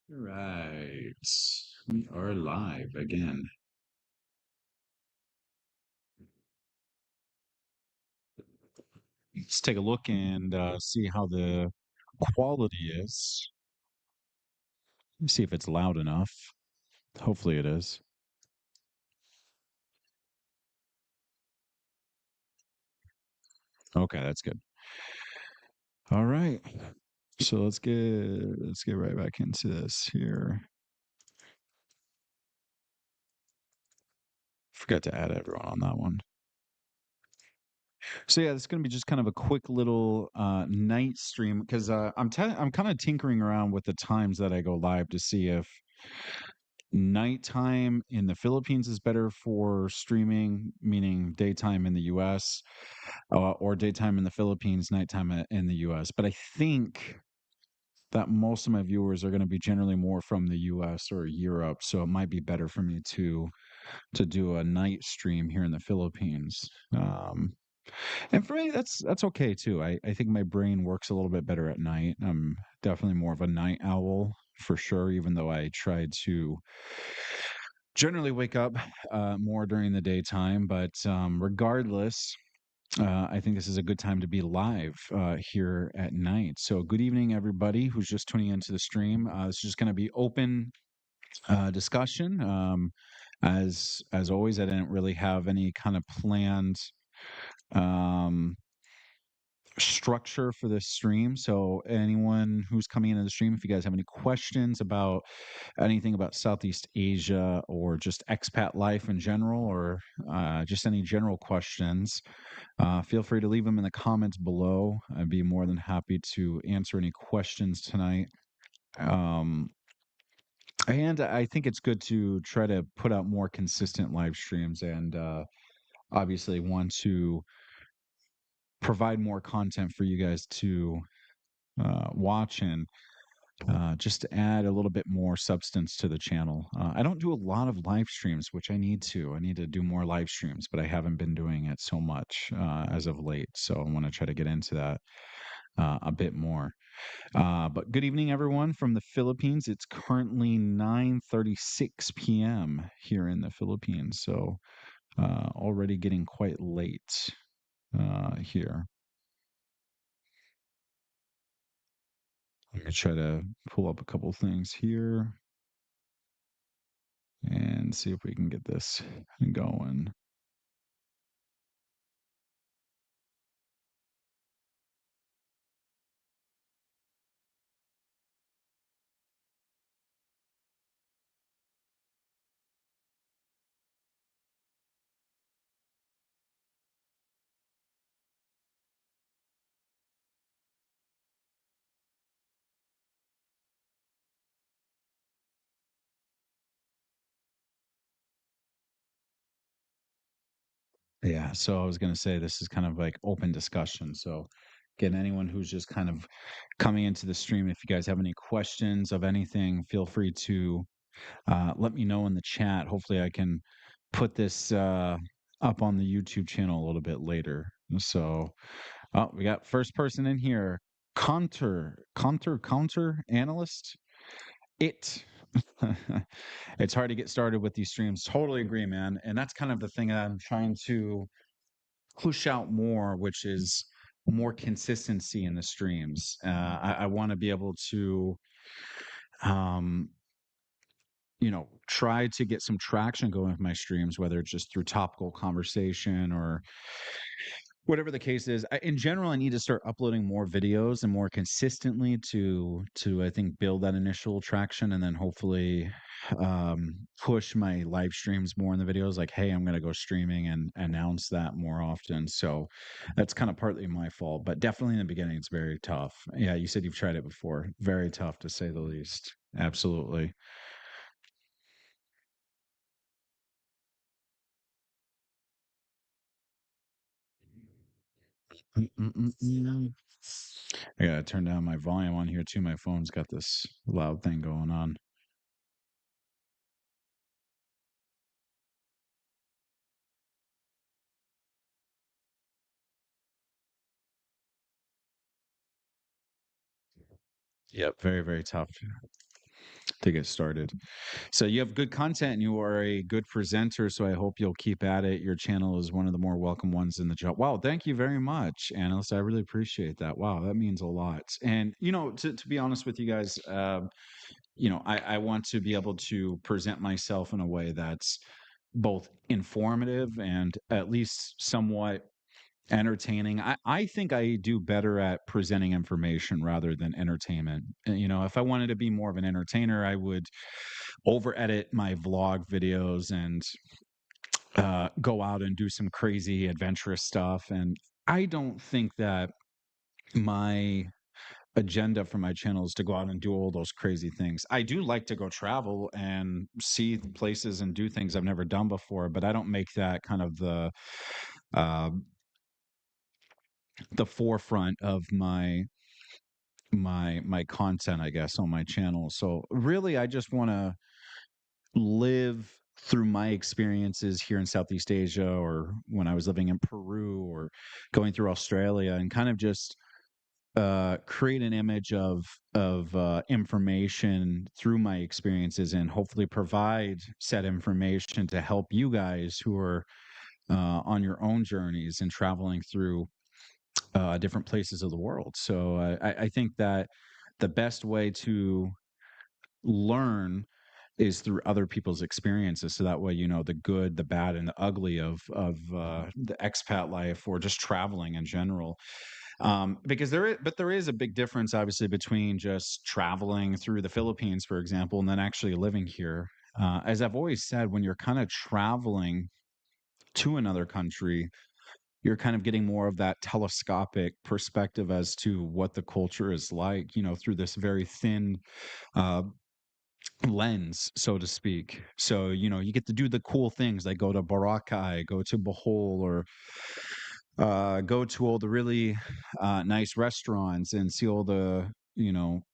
Right. We are live again. Let's take a look and see how the quality is. Let me see if it's loud enough. Hopefully it is. Okay, that's good. All right. So let's get right back into this here. Forgot to add everyone on that one. So yeah, it's going to be just kind of a quick little night stream because I'm kind of tinkering around with the times that I go live to see if nighttime in the Philippines is better for streaming, meaning daytime in the US, or daytime in the Philippines, nighttime in the US. But I think that most of my viewers are going to be generally more from the US or Europe, so it might be better for me to do a night stream here in the Philippines. And for me, that's okay too. I think my brain works a little bit better at night. I'm definitely more of a night owl for sure, even though I try to generally wake up more during the daytime. But regardless, I think this is a good time to be live here at night. So, good evening, everybody who's just tuning into the stream. This is just going to be open discussion. As always, I didn't really have any kind of planned um, structure for this stream. So, anyone who's coming into the stream, if you guys have any questions about anything about Southeast Asia or just expat life in general, or just any general questions, feel free to leave them in the comments below. I'd be more than happy to answer any questions tonight. Um, and I think it's good to try to put out more consistent live streams and obviously want to provide more content for you guys to watch and just to add a little bit more substance to the channel. I don't do a lot of live streams, which I need to. I need to do more live streams, but I haven't been doing it so much as of late. So I want to try to get into that a bit more. But good evening, everyone from the Philippines. It's currently 9:36 p.m. here in the Philippines, so already getting quite late here. Let me try to pull up a couple things here and see if we can get this going. Yeah, so I was going to say this is kind of like open discussion. So, again, anyone who's just kind of coming into the stream, if you guys have any questions of anything, feel free to let me know in the chat. Hopefully, I can put this up on the YouTube channel a little bit later. So, oh, we got first person in here, counter analyst. It. It's hard to get started with these streams. Totally agree, man. And that's kind of the thing that I'm trying to push out more, which is more consistency in the streams. I want to be able to, um, try to get some traction going with my streams, whether it's just through topical conversation or whatever the case is. In general, I need to start uploading more videos and more consistently to I think build that initial traction, and then hopefully push my live streams more in the videos. Like, hey, I'm going to go streaming and announce that more often. So that's kind of partly my fault, but definitely in the beginning, it's very tough. Yeah, you said you've tried it before. Very tough to say the least. Absolutely. Mm-mm-mm-mm. I gotta turn down my volume on here too. My phone's got this loud thing going on. Yep, very, very tough. to get started. So you have good content and you are a good presenter. So I hope you'll keep at it. Your channel is one of the more welcome ones in the job. Wow, thank you very much, analyst. I really appreciate that. Wow, that means a lot. And to be honest with you guys, I want to be able to present myself in a way that's both informative and at least somewhat entertaining. I think I do better at presenting information rather than entertainment. If I wanted to be more of an entertainer, I would over edit my vlog videos and go out and do some crazy adventurous stuff. And I don't think that my agenda for my channel is to go out and do all those crazy things. I do like to go travel and see places and do things I've never done before, but I don't make that kind of uh, the forefront of my content, I guess, on my channel. So really, I just want to live through my experiences here in Southeast Asia, or when I was living in Peru, or going through Australia, and kind of just create an image of information through my experiences, and hopefully provide said information to help you guys who are on your own journeys and traveling through different places of the world. So I think that the best way to learn is through other people's experiences. So that way, the good, the bad, and the ugly of the expat life, or just traveling in general. Because there is a big difference, obviously, between just traveling through the Philippines, for example, and then actually living here. As I've always said, when you're kind of traveling to another country, you're kind of getting more of that telescopic perspective as to what the culture is like, through this very thin uh, lens, so to speak. So, you get to do the cool things like go to Boracay, go to Bohol, or go to all the really nice restaurants and see all the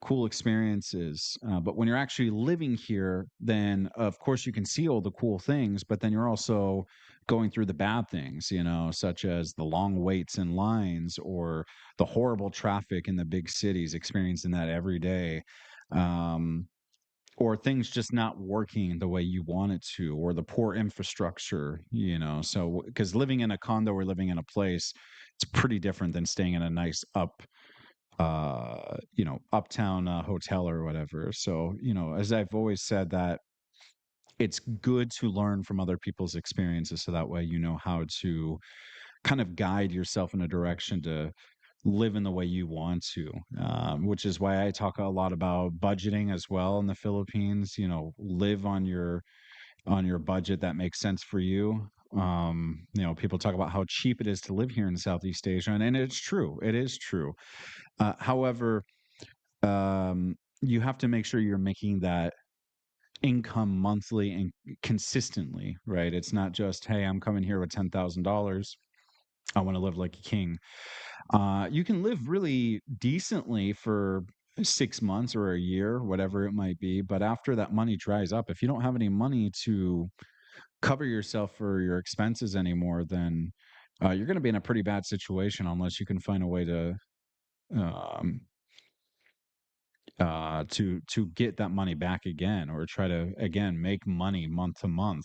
cool experiences. But when you're actually living here, then of course you can see all the cool things, but then you're also going through the bad things, such as the long waits and lines, or the horrible traffic in the big cities, experiencing that every day. Um, or things just not working the way you want it to, or the poor infrastructure, so because living in a condo or living in a place, it's pretty different than staying in a nice uptown hotel or whatever. So as I've always said, that it's good to learn from other people's experiences, so that way you know how to kind of guide yourself in a direction to live in the way you want to, which is why I talk a lot about budgeting as well in the Philippines. Live on your budget that makes sense for you. People talk about how cheap it is to live here in Southeast Asia, and it's true. It is true. However, you have to make sure you're making that income monthly and consistently, right? It's not just, hey, I'm coming here with $10,000. I want to live like a king. You can live really decently for 6 months or a year, whatever it might be. But after that money dries up, if you don't have any money to cover yourself for your expenses anymore, then you're going to be in a pretty bad situation unless you can find a way um, to get that money back again, or try to again make money month to month.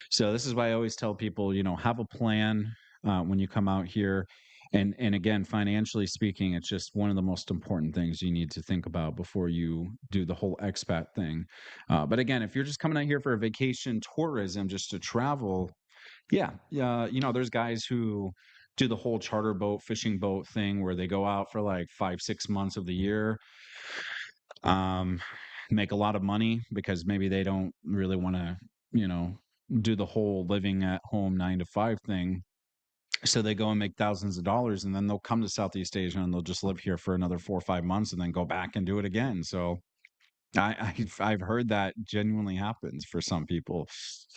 So this is why I always tell people, have a plan when you come out here. And again, financially speaking, it's just one of the most important things you need to think about before you do the whole expat thing. But again, if you're just coming out here for a vacation tourism, just to travel, yeah, yeah, there's guys who do the whole charter boat, fishing boat thing, where they go out for like 5, 6 months of the year, um, make a lot of money because maybe they don't really want to, you know, do the whole living at home 9 to 5 thing. So they go and make thousands of dollars, and then they'll come to Southeast Asia and they'll just live here for another 4 or 5 months and then go back and do it again. So I've heard that genuinely happens for some people.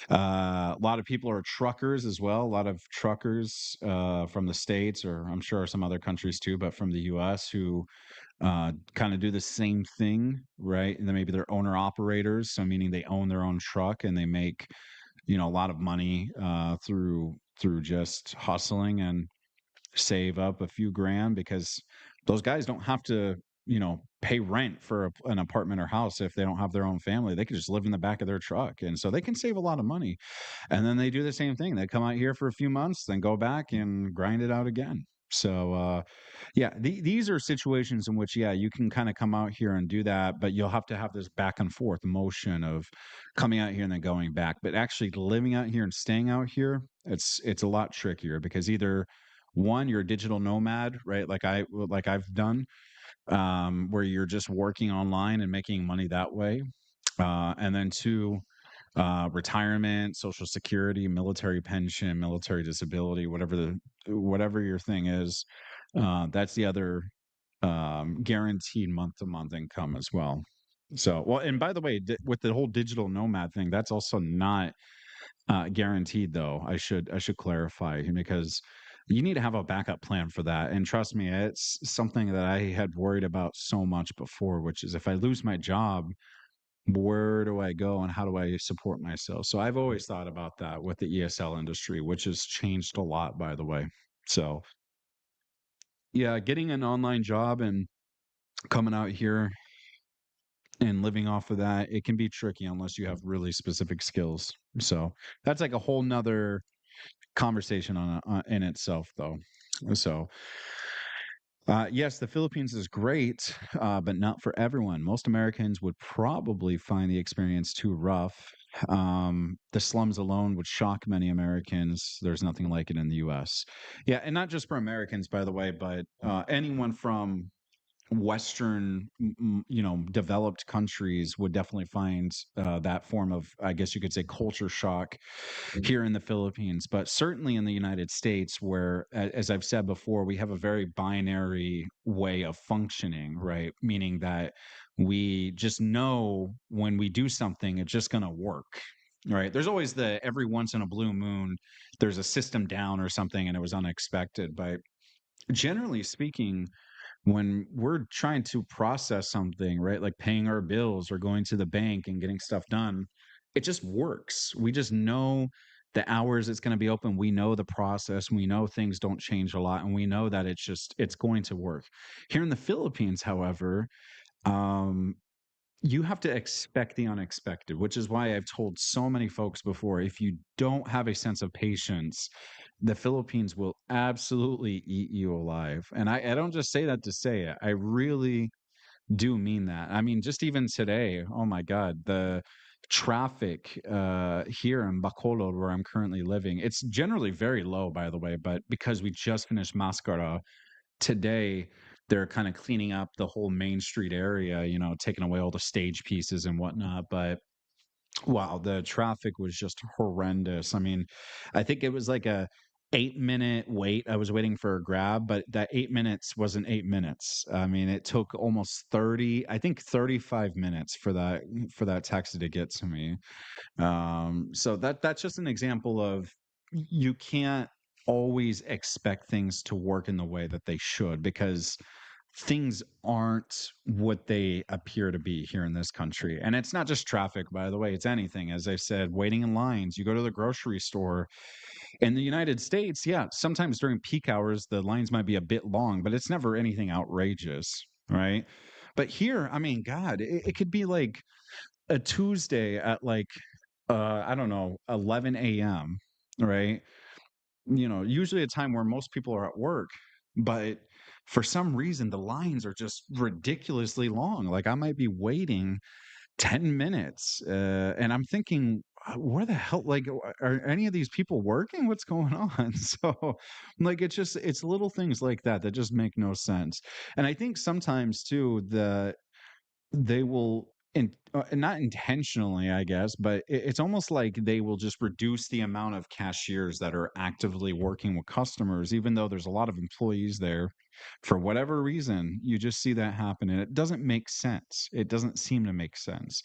A lot of people are truckers as well. A lot of truckers from the States, or I'm sure some other countries too, but from the US, who kind of do the same thing, right? And then maybe they're owner operators, so meaning they own their own truck and they make, a lot of money through just hustling and save up a few grand, because those guys don't have to, pay rent for an apartment or house if they don't have their own family. They could just live in the back of their truck, and so they can save a lot of money. And then they do the same thing. They come out here for a few months, then go back and grind it out again. So, yeah, these are situations in which, yeah, you can kind of come out here and do that, but you'll have to have this back and forth motion of coming out here and then going back. But actually living out here and staying out here, it's a lot trickier because either one, you're a digital nomad, right? Like I've done, where you're just working online and making money that way. And then two, retirement, social security, military pension, military disability, whatever your thing is. That's the other guaranteed month to month income as well. So, well, and by the way, with the whole digital nomad thing, that's also not guaranteed, though. I should clarify because you need to have a backup plan for that. And trust me, it's something that I had worried about so much before, which is if I lose my job, where do I go and how do I support myself? So I've always thought about that with the ESL industry, which has changed a lot, by the way. So yeah, getting an online job and coming out here and living off of that, it can be tricky unless you have really specific skills. So that's like a whole nother conversation in itself, though. So yes, the Philippines is great, but not for everyone. Most Americans would probably find the experience too rough. The slums alone would shock many Americans. There's nothing like it in the US. Yeah, and not just for Americans, by the way, but anyone from Western, developed countries would definitely find that form of, I guess you could say, culture shock here in the Philippines. But certainly in the United States, where, as I've said before, we have a very binary way of functioning, right? Meaning that we just know when we do something, it's just going to work. Right. There's always every once in a blue moon, there's a system down or something and it was unexpected. But generally speaking, when we're trying to process something, right? Like paying our bills or going to the bank and getting stuff done, it just works. We just know the hours it's going to be open. We know the process. We know things don't change a lot. And we know that it's going to work. Here in the Philippines, however, um, you have to expect the unexpected, which is why I've told so many folks before, if you don't have a sense of patience, the Philippines will absolutely eat you alive. And I don't just say that to say it. I really do mean that. I mean, just even today, oh my God, the traffic here in Bacolod, where I'm currently living, it's generally very low, by the way, but because we just finished Mascara today, they're kind of cleaning up the whole Main Street area, taking away all the stage pieces and whatnot. But wow, the traffic was just horrendous. I mean, I think it was like a 8-minute wait. I was waiting for a grab, but that 8 minutes wasn't 8 minutes. I mean, it took almost 30, I think 35 minutes for that taxi to get to me. So that's just an example of you can't always expect things to work in the way that they should because things aren't what they appear to be here in this country. And it's not just traffic, by the way, it's anything. As I said, waiting in lines, you go to the grocery store in the United States, yeah, sometimes during peak hours, the lines might be a bit long, but it's never anything outrageous, right? But here, I mean, God, it could be like a Tuesday at like I don't know, 11 a.m., right? Usually a time where most people are at work, but for some reason the lines are just ridiculously long. Like I might be waiting 10 minutes and I'm thinking, where the hell, like, are any of these people working? What's going on? So, like, it's little things like that just make no sense. And I think sometimes too, they will not intentionally, I guess, but it's almost like they will just reduce the amount of cashiers that are actively working with customers, even though there's a lot of employees there. For whatever reason, you just see that happen, and it doesn't make sense. It doesn't seem to make sense,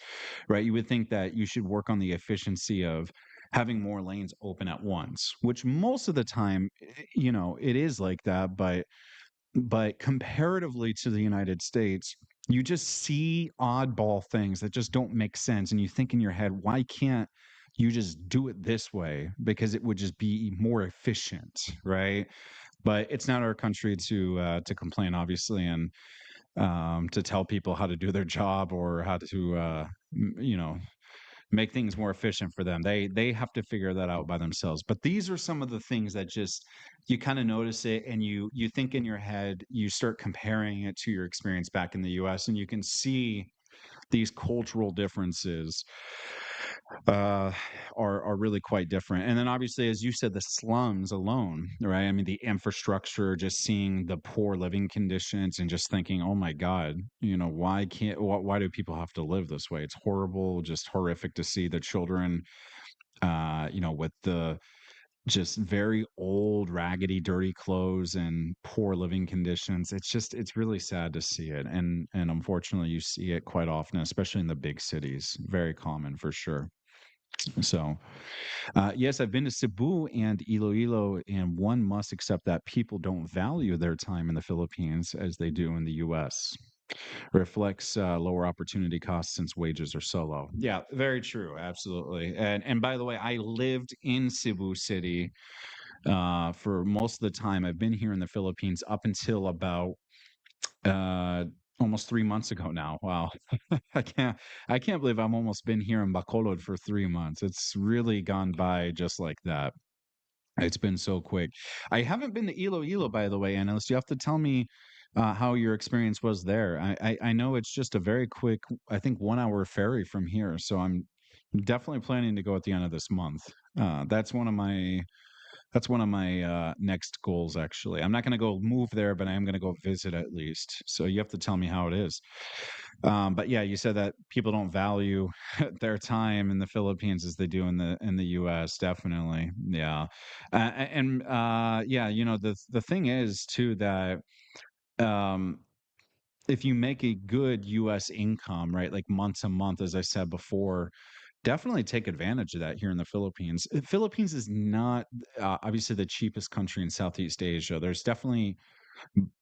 right? You would think that you should work on the efficiency of having more lanes open at once, which most of the time, it is like that, but comparatively to the United States, you just see oddball things that just don't make sense. And you think in your head, why can't you just do it this way? Because it would just be more efficient, right? But it's not our country to complain, obviously. And to tell people how to do their job or how to, you know, make things more efficient for them. They have to figure that out by themselves. But these are some of the things that just you kind of notice it, and you think in your head, you start comparing it to your experience back in the US, and you can see these cultural differences uh are really quite different. And then obviously, as you said, the slums alone, right? I mean, the infrastructure, just seeing the poor living conditions and just thinking, oh my god, why do people have to live this way? It's horrible, just horrific to see the children, with the just very old, raggedy, dirty clothes and poor living conditions. It's really sad to see it. And unfortunately, you see it quite often, especially in the big cities. Very common for sure. So, yes, I've been to Cebu and Iloilo, and one must accept that people don't value their time in the Philippines as they do in the US. Reflects lower opportunity costs since wages are so low. Yeah, very true. Absolutely. And by the way, I lived in Cebu City for most of the time. I've been here in the Philippines up until about uh, almost 3 months ago now. Wow, I can't I can't believe I'm almost been here in Bacolod for 3 months. It's really gone by just like that. It's been so quick. I haven't been to Iloilo, by the way, Annalise. You have to tell me how your experience was there. I know it's just a very quick, I think 1 hour ferry from here. So I'm definitely planning to go at the end of this month. That's one of my next goals, actually. I'm not going to go move there, but I am going to go visit at least. So you have to tell me how it is. But yeah, you said that people don't value their time in the Philippines as they do in the U.S. Definitely, yeah. Yeah, the thing is too that um, if you make a good U.S. income, right, like month to month, as I said before, definitely take advantage of that here in the Philippines. Philippines is not obviously the cheapest country in Southeast Asia. There's definitely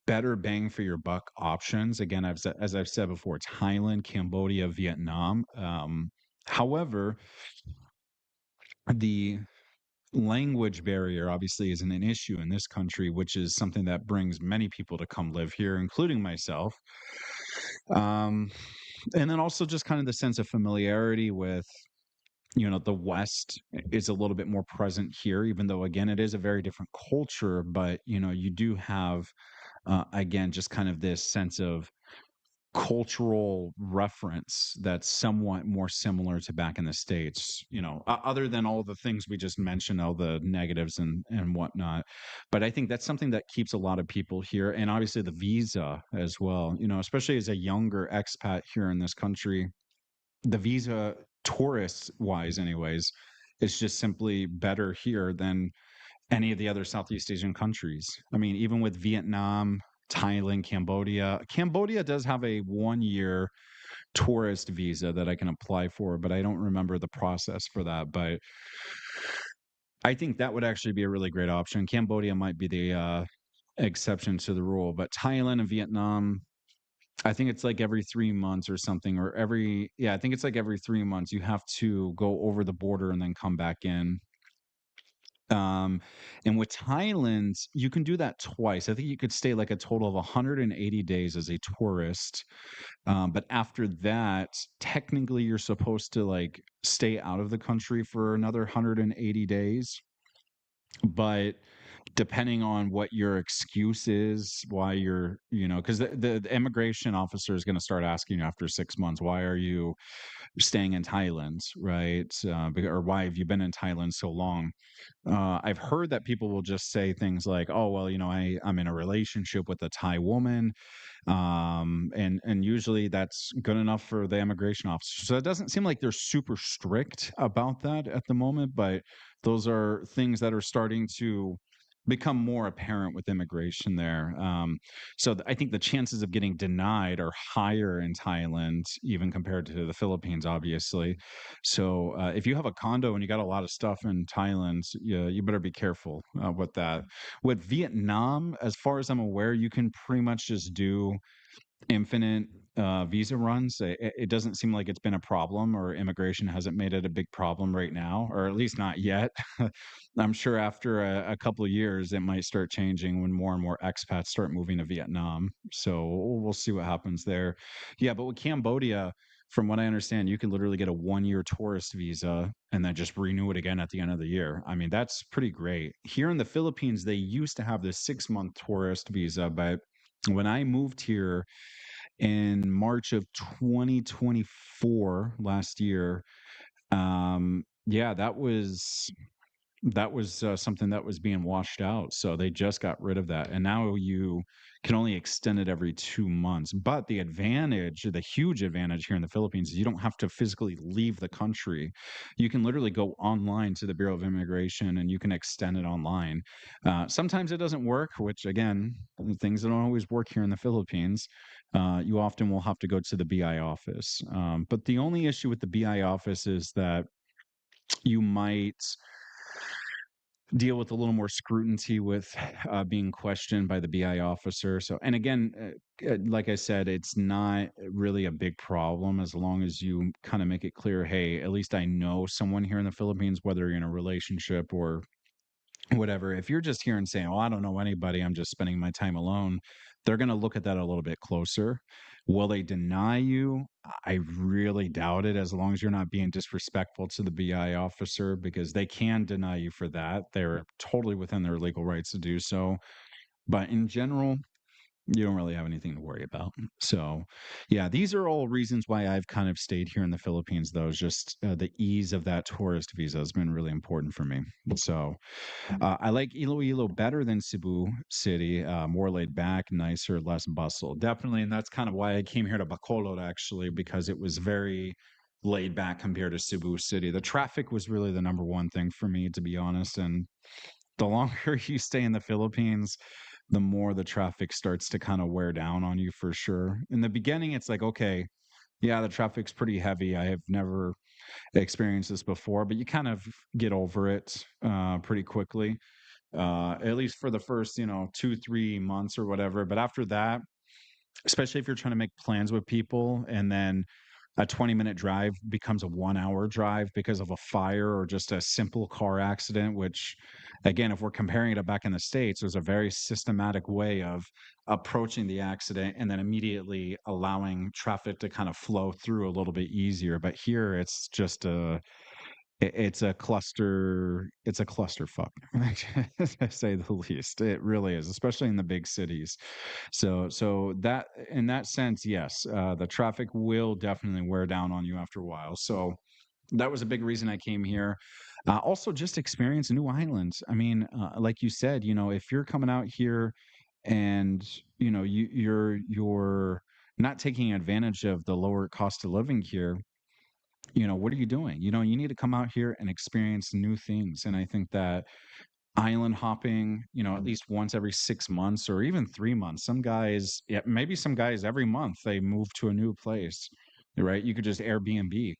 better bang for your buck options. Again, as I've said before, Thailand, Cambodia, Vietnam. However, the language barrier obviously isn't an issue in this country, which is something that brings many people to come live here, including myself. Um, and then also just kind of the sense of familiarity with the West is a little bit more present here, even though again it is a very different culture. But you do have again just kind of this sense of cultural reference that's somewhat more similar to back in the States, other than all the things we just mentioned, all the negatives and whatnot. But I think that's something that keeps a lot of people here. And obviously the visa as well, especially as a younger expat here in this country, the visa, tourist wise anyways, is just simply better here than any of the other Southeast Asian countries. I mean, even with Vietnam, Thailand, Cambodia. Cambodia does have a 1 year tourist visa that I can apply for, but I don't remember the process for that. But I think that would actually be a really great option. Cambodia might be the exception to the rule, but Thailand and Vietnam, I think it's like every 3 months or something, or I think it's like every 3 months you have to go over the border and then come back in. Um, and with Thailand, you can do that twice. I think you could stay like a total of 180 days as a tourist. But after that, technically you're supposed to like stay out of the country for another 180 days. But depending on what your excuse is, why because the immigration officer is going to start asking you after 6 months, why are you staying in Thailand, right? Or why have you been in Thailand so long? I've heard that people will just say things like, "Oh, well, I'm in a relationship with a Thai woman," and usually that's good enough for the immigration officer. So it doesn't seem like they're super strict about that at the moment, but those are things that are starting to become more apparent with immigration there. I think the chances of getting denied are higher in Thailand, even compared to the Philippines, obviously. So if you have a condo and you got a lot of stuff in Thailand, yeah, you better be careful with that. With Vietnam, as far as I'm aware, you can pretty much just do infinite. visa runs. It doesn't seem like it's been a problem, or immigration hasn't made it a big problem right now, or at least not yet. I'm sure after a couple of years, it might start changing when more and more expats start moving to Vietnam. So we'll see what happens there. Yeah, but with Cambodia, from what I understand, you can literally get a 1 year tourist visa and then just renew it again at the end of the year. I mean, that's pretty great. Here in the Philippines, they used to have this 6 month tourist visa, but when I moved here in March of 2024 last year, yeah, that was something that was being washed out. So they just got rid of that. And now you can only extend it every 2 months. But the huge advantage here in the Philippines is you don't have to physically leave the country. You can literally go online to the Bureau of Immigration and you can extend it online. Sometimes it doesn't work, which again, things that don't always work here in the Philippines. You often will have to go to the BI office. But the only issue with the BI office is that you might deal with a little more scrutiny with being questioned by the BI officer. So, and again, like I said, it's not really a big problem as long as you kind of make it clear, hey, at least I know someone here in the Philippines, whether you're in a relationship or whatever. If you're just here and saying, "Oh, I don't know anybody, I'm just spending my time alone," they're going to look at that a little bit closer. Will they deny you? I really doubt it, as long as you're not being disrespectful to the BI officer, because they can deny you for that. They're totally within their legal rights to do so. But in general, you don't really have anything to worry about. So, yeah, these are all reasons why I've kind of stayed here in the Philippines, though. Is just the ease of that tourist visa has been really important for me. So, I like Iloilo better than Cebu City, more laid back, nicer, less bustle. Definitely. And that's kind of why I came here to Bacolod, actually, because it was very laid back compared to Cebu City. The traffic was really the number one thing for me, to be honest. And the longer you stay in the Philippines, the more the traffic starts to kind of wear down on you for sure. In the beginning, it's like, okay, yeah, the traffic's pretty heavy. I have never experienced this before, but you kind of get over it pretty quickly, at least for the first, 2, 3 months or whatever. But after that, especially if you're trying to make plans with people and then a 20-minute drive becomes a 1 hour drive because of a fire or just a simple car accident, which, again, if we're comparing it to back in the States, there's a very systematic way of approaching the accident and then immediately allowing traffic to kind of flow through a little bit easier. But here it's just it's a clusterfuck, to say the least. It really is, especially in the big cities. So that, in that sense, yes, the traffic will definitely wear down on you after a while. So that was a big reason I came here. Also, just experience new islands. I mean, like you said, if you're coming out here and you're not taking advantage of the lower cost of living here, what are you doing? You need to come out here and experience new things. And I think that island hopping, at least once every 6 months or even 3 months. Some guys, yeah, maybe some guys every month they move to a new place, right? You could just Airbnb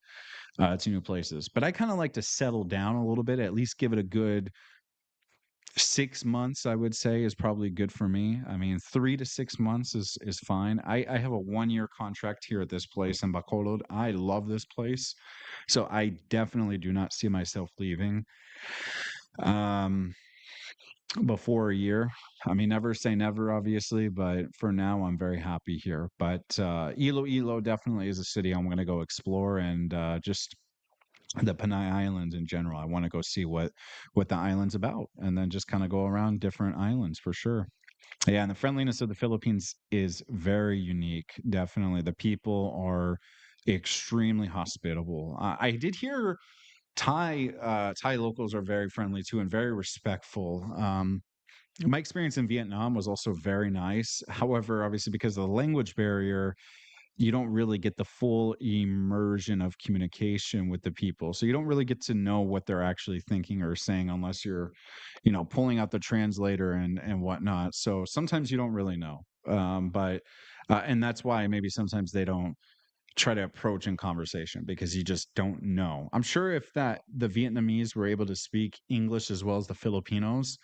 to new places. But I kind of like to settle down a little bit, at least give it a good 6 months, I would say is probably good for me. I mean, 3 to 6 months is fine. I have a 1 year contract here at this place in Bacolod. I love this place. So I definitely do not see myself leaving um before a year. I mean, never say never, obviously, but for now I'm very happy here. But Iloilo definitely is a city I'm going to go explore, and just the Panay Islands in general. I want to go see what the island's about, and then just kind of go around different islands for sure. Yeah, and the friendliness of the Philippines is very unique. Definitely, the people are extremely hospitable. I did hear Thai locals are very friendly too and very respectful. My experience in Vietnam was also very nice. However, obviously, because of the language barrier, you don't really get the full immersion of communication with the people. So you don't really get to know what they're actually thinking or saying unless you're, pulling out the translator and whatnot. So sometimes you don't really know. But and that's why maybe sometimes they don't try to approach in conversation, because you just don't know. I'm sure if that the Vietnamese were able to speak English as well as the Filipinos,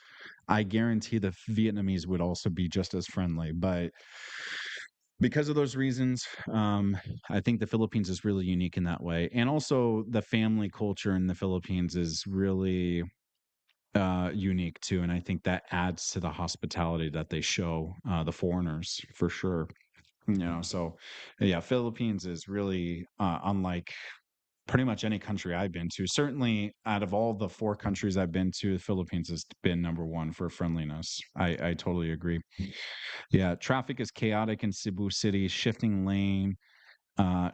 I guarantee the Vietnamese would also be just as friendly. But because of those reasons, I think the Philippines is really unique in that way, and also the family culture in the Philippines is really unique too, and I think that adds to the hospitality that they show the foreigners for sure. So yeah, Philippines is really unlike pretty much any country I've been to. Certainly, out of all the four countries I've been to, the Philippines has been number one for friendliness. I totally agree. Yeah, traffic is chaotic in Cebu City, shifting lane,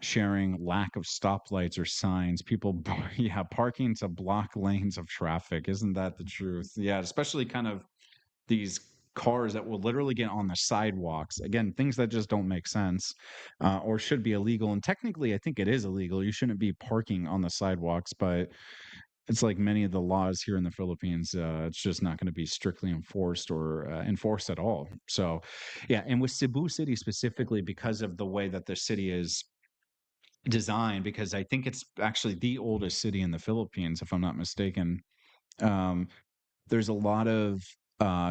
sharing, lack of stoplights or signs. People, yeah, parking to block lanes of traffic. Isn't that the truth? Yeah, especially kind of these cars that will literally get on the sidewalks. Again, things that just don't make sense or should be illegal. And technically, I think it is illegal. You shouldn't be parking on the sidewalks, but it's like many of the laws here in the Philippines, it's just not going to be strictly enforced or enforced at all. So, yeah. And with Cebu City specifically, because of the way that the city is designed, because I think it's actually the oldest city in the Philippines, if I'm not mistaken. Um, there's a lot of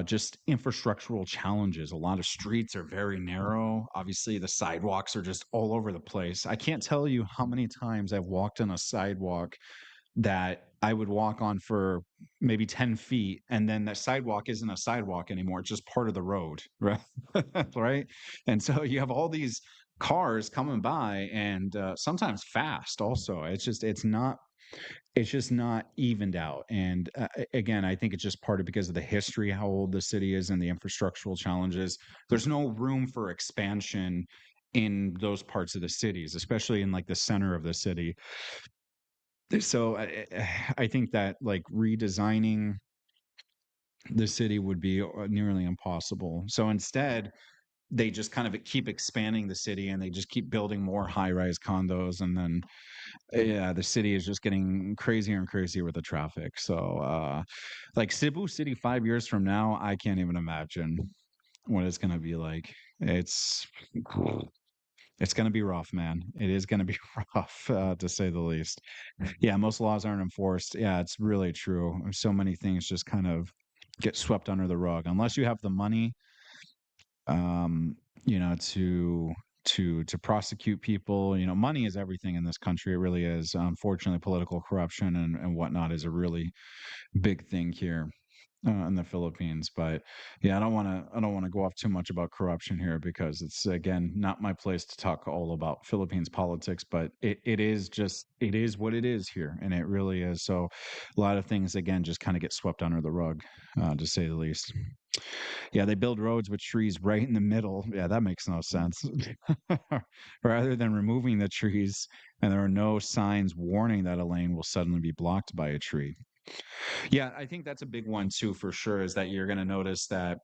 just infrastructural challenges. A lot of streets are very narrow. Obviously, the sidewalks are just all over the place. I can't tell you how many times I've walked on a sidewalk that I would walk on for maybe 10 feet, and then the sidewalk isn't a sidewalk anymore. It's just part of the road, right? Right. And so you have all these cars coming by and sometimes fast also. It's just not evened out. And again, I think it's just part of because of the history, how old the city is, and the infrastructural challenges. There's no room for expansion in those parts of the cities, especially in like the center of the city. So I think that like redesigning the city would be nearly impossible. So instead, they just kind of keep expanding the city and they just keep building more high-rise condos, and then yeah, the city is just getting crazier and crazier with the traffic. So like Cebu City 5 years from now, I can't even imagine what it's gonna be like. It's it's gonna be rough, man. It is gonna be rough, to say the least. Yeah, most laws aren't enforced. Yeah, it's really true. So many things just kind of get swept under the rug unless you have the money, um, to prosecute people. Money is everything in this country. It really is. Unfortunately, political corruption and whatnot is a really big thing here in the Philippines. But yeah, I don't want to go off too much about corruption here because it's again not my place to talk all about Philippines politics. But it is what it is here, and it really is. So a lot of things again just kind of get swept under the rug, to say the least. Yeah, they build roads with trees right in the middle. Yeah, that makes no sense. Rather than removing the trees, and there are no signs warning that a lane will suddenly be blocked by a tree. Yeah, I think that's a big one too, for sure, is that you're going to notice that,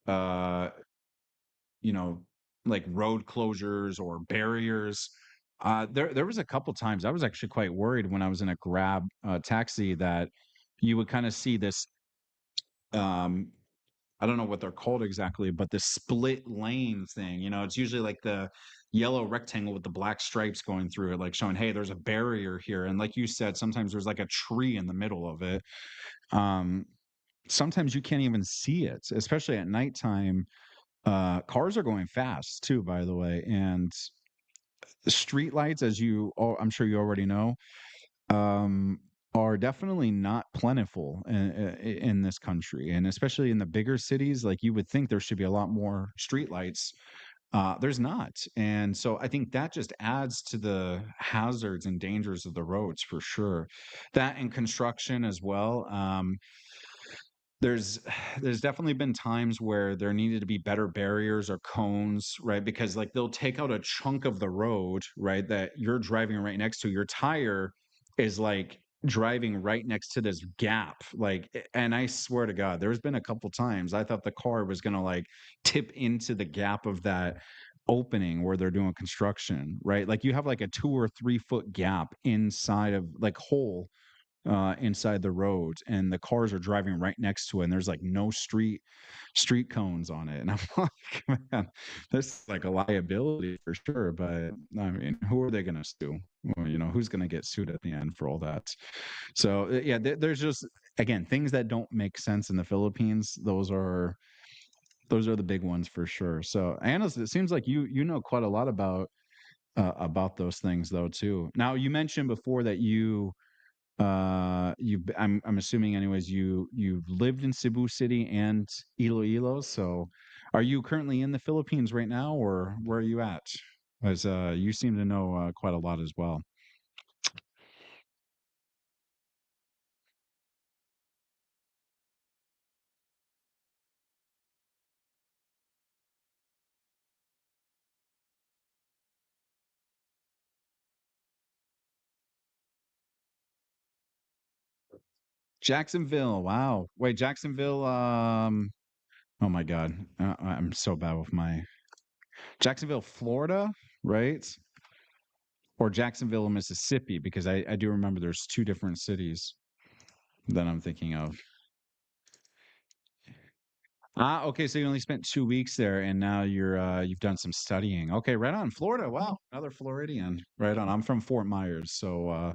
uh, you know, like road closures or barriers. There was a couple times I was actually quite worried when I was in a Grab taxi that you would kind of see this. Um, I don't know what they're called exactly, but the split lane thing. It's usually like the yellow rectangle with the black stripes going through it, like showing, hey, there's a barrier here. And like you said, sometimes there's like a tree in the middle of it. Um, Sometimes you can't even see it, especially at nighttime. Cars are going fast too, by the way, and street lights, I'm sure you already know, um, are definitely not plentiful in this country, and especially in the bigger cities. Like you would think there should be a lot more street lights. There's not, and so I think that just adds to the hazards and dangers of the roads for sure. That and construction as well. There's there's definitely been times where there needed to be better barriers or cones, right? Because like they'll take out a chunk of the road, right, that you're driving right next to. Your tire is like driving right next to this gap. And I swear to God, there's been a couple times I thought the car was gonna like tip into the gap of that opening where they're doing construction, right? Like you have like a 2 or 3 foot gap inside of like hole inside the road, and the cars are driving right next to it, and there's like no street cones on it, and I'm like, man, this is like a liability for sure. But I mean, who are they going to sue? Well, who's going to get sued at the end for all that? So yeah, there's just again things that don't make sense in the Philippines. Those are Those are the big ones for sure. So, Anna's, it seems like you know quite a lot about those things though too. Now, you mentioned before that I'm assuming anyways you've lived in Cebu City and Iloilo. So, are you currently in the Philippines right now, or where are you at? As you seem to know quite a lot as well. Jacksonville. Wow. Wait, Jacksonville. Oh my God. I'm so bad with my Jacksonville, Florida, right? Or Jacksonville, Mississippi, because I do remember there's two different cities that I'm thinking of. Ah, okay. So you only spent 2 weeks there, and now you've done some studying. Okay, right on. Florida. Wow, another Floridian. Right on. I'm from Fort Myers, so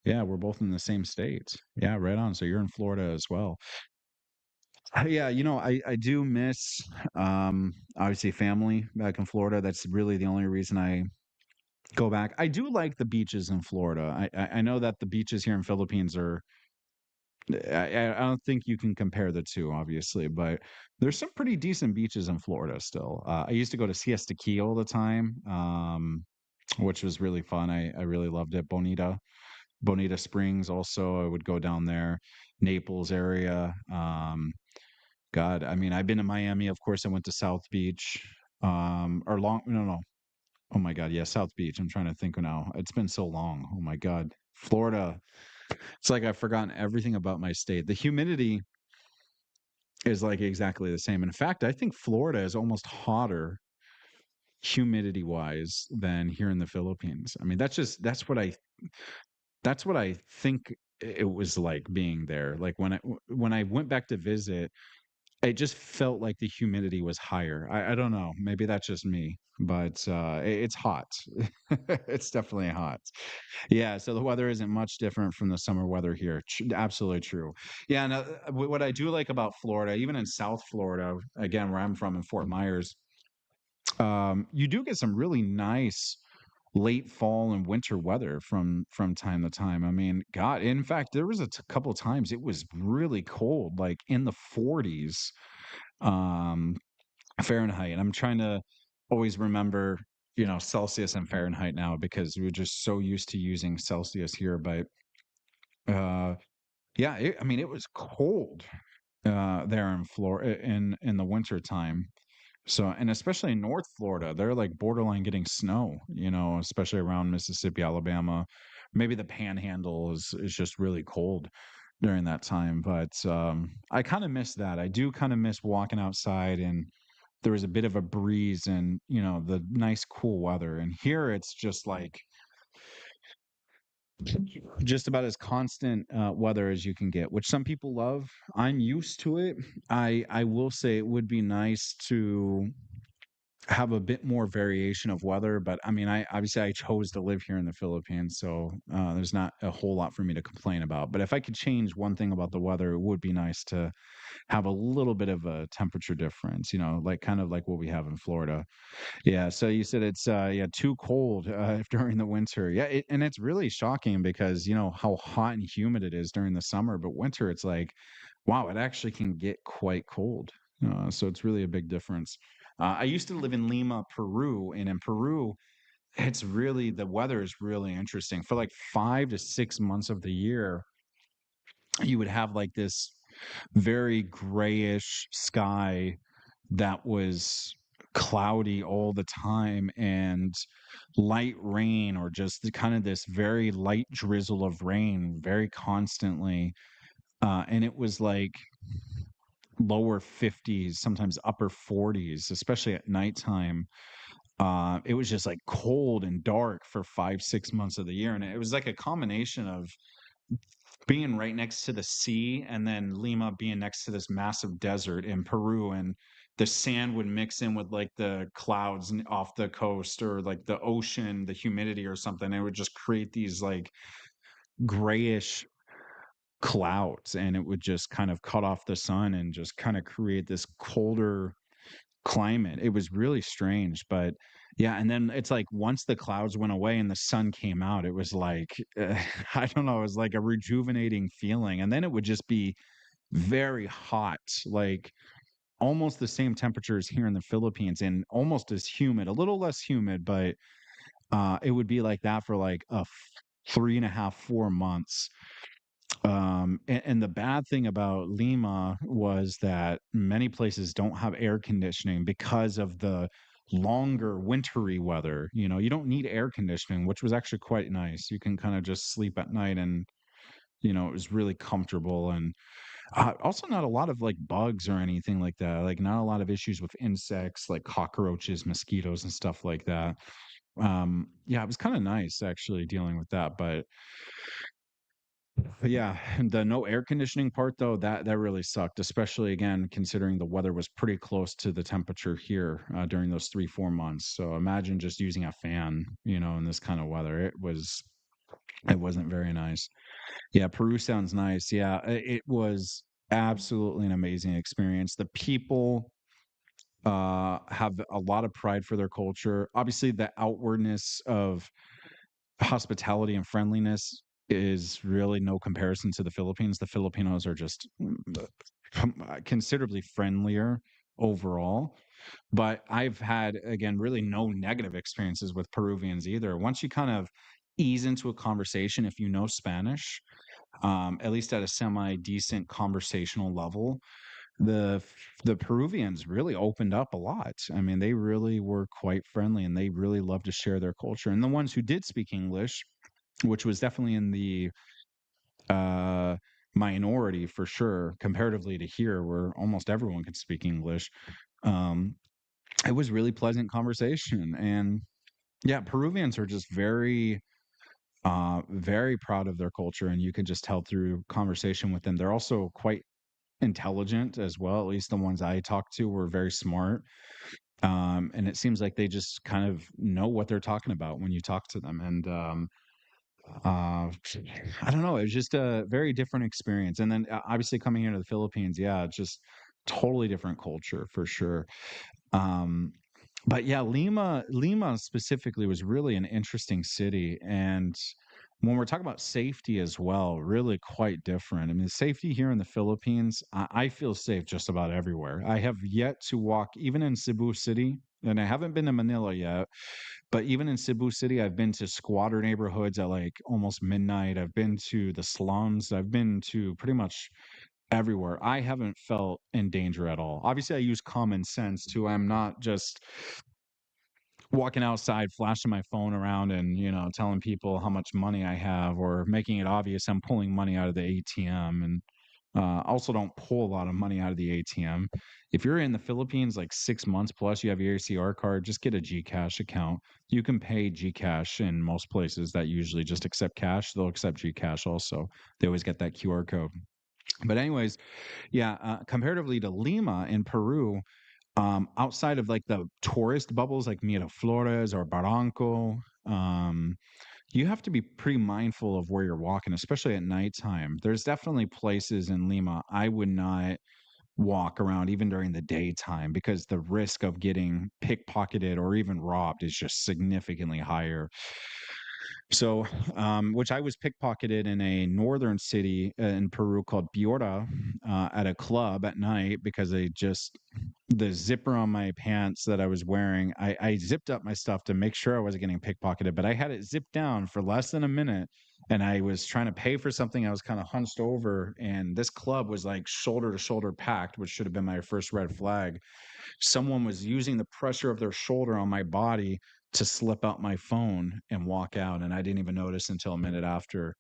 yeah, we're both in the same state. Yeah, right on. So you're in Florida as well. Yeah, I do miss obviously family back in Florida. That's really the only reason I go back. I do like the beaches in Florida. I know that the beaches here in Philippines are I don't think you can compare the two, obviously, but there's some pretty decent beaches in Florida still. I used to go to Siesta Key all the time, which was really fun. I really loved it. Bonita Springs, also, I would go down there. Naples area. God, I mean, I've been to Miami. Of course, I went to South Beach. Or long, no, no. Oh my God, yeah, South Beach. I'm trying to think now. It's been so long. Oh my God, Florida. It's like I've forgotten everything about my state. The humidity is like exactly the same. In fact, I think Florida is almost hotter humidity wise than here in the Philippines. I mean, that's what I think it was like being there. Like when I went back to visit, it just felt like the humidity was higher. I don't know. Maybe that's just me, but it's hot. It's definitely hot. Yeah, so the weather isn't much different from the summer weather here. Absolutely true. Yeah, and what I do like about Florida, even in South Florida, again, where I'm from in Fort Myers, you do get some really nice late fall and winter weather from time to time. I mean, God, in fact, there was couple times it was really cold, like in the 40s um, Fahrenheit. And I'm trying to always remember, Celsius and Fahrenheit now because we're just so used to using Celsius here. But uh, yeah, I mean, it was cold there in Florida in the winter time. So, and especially in North Florida, they're like borderline getting snow, especially around Mississippi, Alabama. Maybe the panhandle is just really cold during that time. But I kind of miss that. I do kind of miss walking outside and there was a bit of a breeze and, the nice cool weather. And here it's just like just about as constant weather as you can get, which some people love. I'm used to it. I will say it would be nice to have a bit more variation of weather, but I mean, I obviously I chose to live here in the Philippines, so there's not a whole lot for me to complain about. But if I could change one thing about the weather, it would be nice to have a little bit of a temperature difference, like kind of like what we have in Florida. Yeah, so you said it's yeah, too cold during the winter. Yeah, and it's really shocking because you know how hot and humid it is during the summer, but winter it's like, wow, it actually can get quite cold. So it's really a big difference. I used to live in Lima, Peru, and in Peru, the weather is really interesting. For like 5 to 6 months of the year, you would have like this very grayish sky that was cloudy all the time and light rain or just kind of this very light drizzle of rain very constantly. And it was like lower 50s, sometimes upper 40s, especially at nighttime. It was just like cold and dark for 5, 6 months of the year. And it was like a combination of being right next to the sea and then Lima being next to this massive desert in Peru and the sand would mix in with like the clouds off the coast or like the ocean, the humidity or something. It would just create these like grayish clouds and it would just kind of cut off the sun and just kind of create this colder. climate. It was really strange, but yeah, and then it's like once the clouds went away and the sun came out, it was like, I don't know, it was like a rejuvenating feeling, and then it would just be very hot, like almost the same temperatures here in the Philippines and almost as humid, a little less humid, but it would be like that for like 3.5, 4 months. And the bad thing about Lima was that many places don't have air conditioning because of the longer wintry weather. You know, you don't need air conditioning, which was actually quite nice. You can kind of just sleep at night and, it was really comfortable. And also not a lot of like bugs or anything like that. Like not a lot of issues with insects like cockroaches, mosquitoes, and stuff like that. Yeah, it was kind of nice actually dealing with that. But yeah, the no air conditioning part though, that really sucked, especially again considering the weather was pretty close to the temperature here during those 3, 4 months. So imagine just using a fan, in this kind of weather. It wasn't very nice. Yeah, Peru sounds nice. Yeah, it was absolutely an amazing experience. The people have a lot of pride for their culture. Obviously, the outwardness of hospitality and friendliness is really no comparison to the Philippines. The Filipinos are just considerably friendlier overall. But I've had, again, really no negative experiences with Peruvians either. Once you kind of ease into a conversation, if you know Spanish, at least at a semi decent conversational level, the Peruvians really opened up a lot. I mean, they really were quite friendly and they really loved to share their culture. And the ones who did speak English, which was definitely in the uh, minority for sure, comparatively to here, where almost everyone could speak English. Um, it was really pleasant conversation. And yeah, Peruvians are just very proud of their culture. And you can just tell through conversation with them. They're also quite intelligent as well. At least the ones I talked to were very smart. And it seems like they just kind of know what they're talking about when you talk to them. And uh, I don't know. It was just a very different experience. And then obviously coming here to the Philippines, yeah, it's just totally different culture for sure. Um, but yeah, Lima specifically was really an interesting city. And when we're talking about safety as well, really quite different. I mean, safety here in the Philippines, I feel safe just about everywhere. I have yet to walk, even in Cebu City, and I haven't been to Manila yet, but even in Cebu City, I've been to squatter neighborhoods at like almost midnight. I've been to the slums. I've been to pretty much everywhere. I haven't felt in danger at all. Obviously, I use common sense too. I'm not just walking outside, flashing my phone around and, telling people how much money I have or making it obvious I'm pulling money out of the ATM. And also don't pull a lot of money out of the ATM. If you're in the Philippines, like 6 months plus, you have your ACR card, just get a Gcash account. You can pay Gcash in most places that usually just accept cash. They'll accept Gcash also. They always get that QR code. But anyways, yeah, comparatively to Lima in Peru, outside of like the tourist bubbles like Miraflores or Barranco, you have to be pretty mindful of where you're walking, especially at nighttime. There's definitely places in Lima I would not walk around even during the daytime because the risk of getting pickpocketed or even robbed is just significantly higher. So, which I was pickpocketed in a northern city in Peru called Piura at a club at night because the zipper on my pants that I was wearing, I zipped up my stuff to make sure I wasn't getting pickpocketed, but I had it zipped down for less than a minute and I was trying to pay for something. I was kind of hunched over and this club was like shoulder to shoulder packed, which should have been my first red flag. Someone was using the pressure of their shoulder on my body to slip out my phone and walk out, and I didn't even notice until a minute after.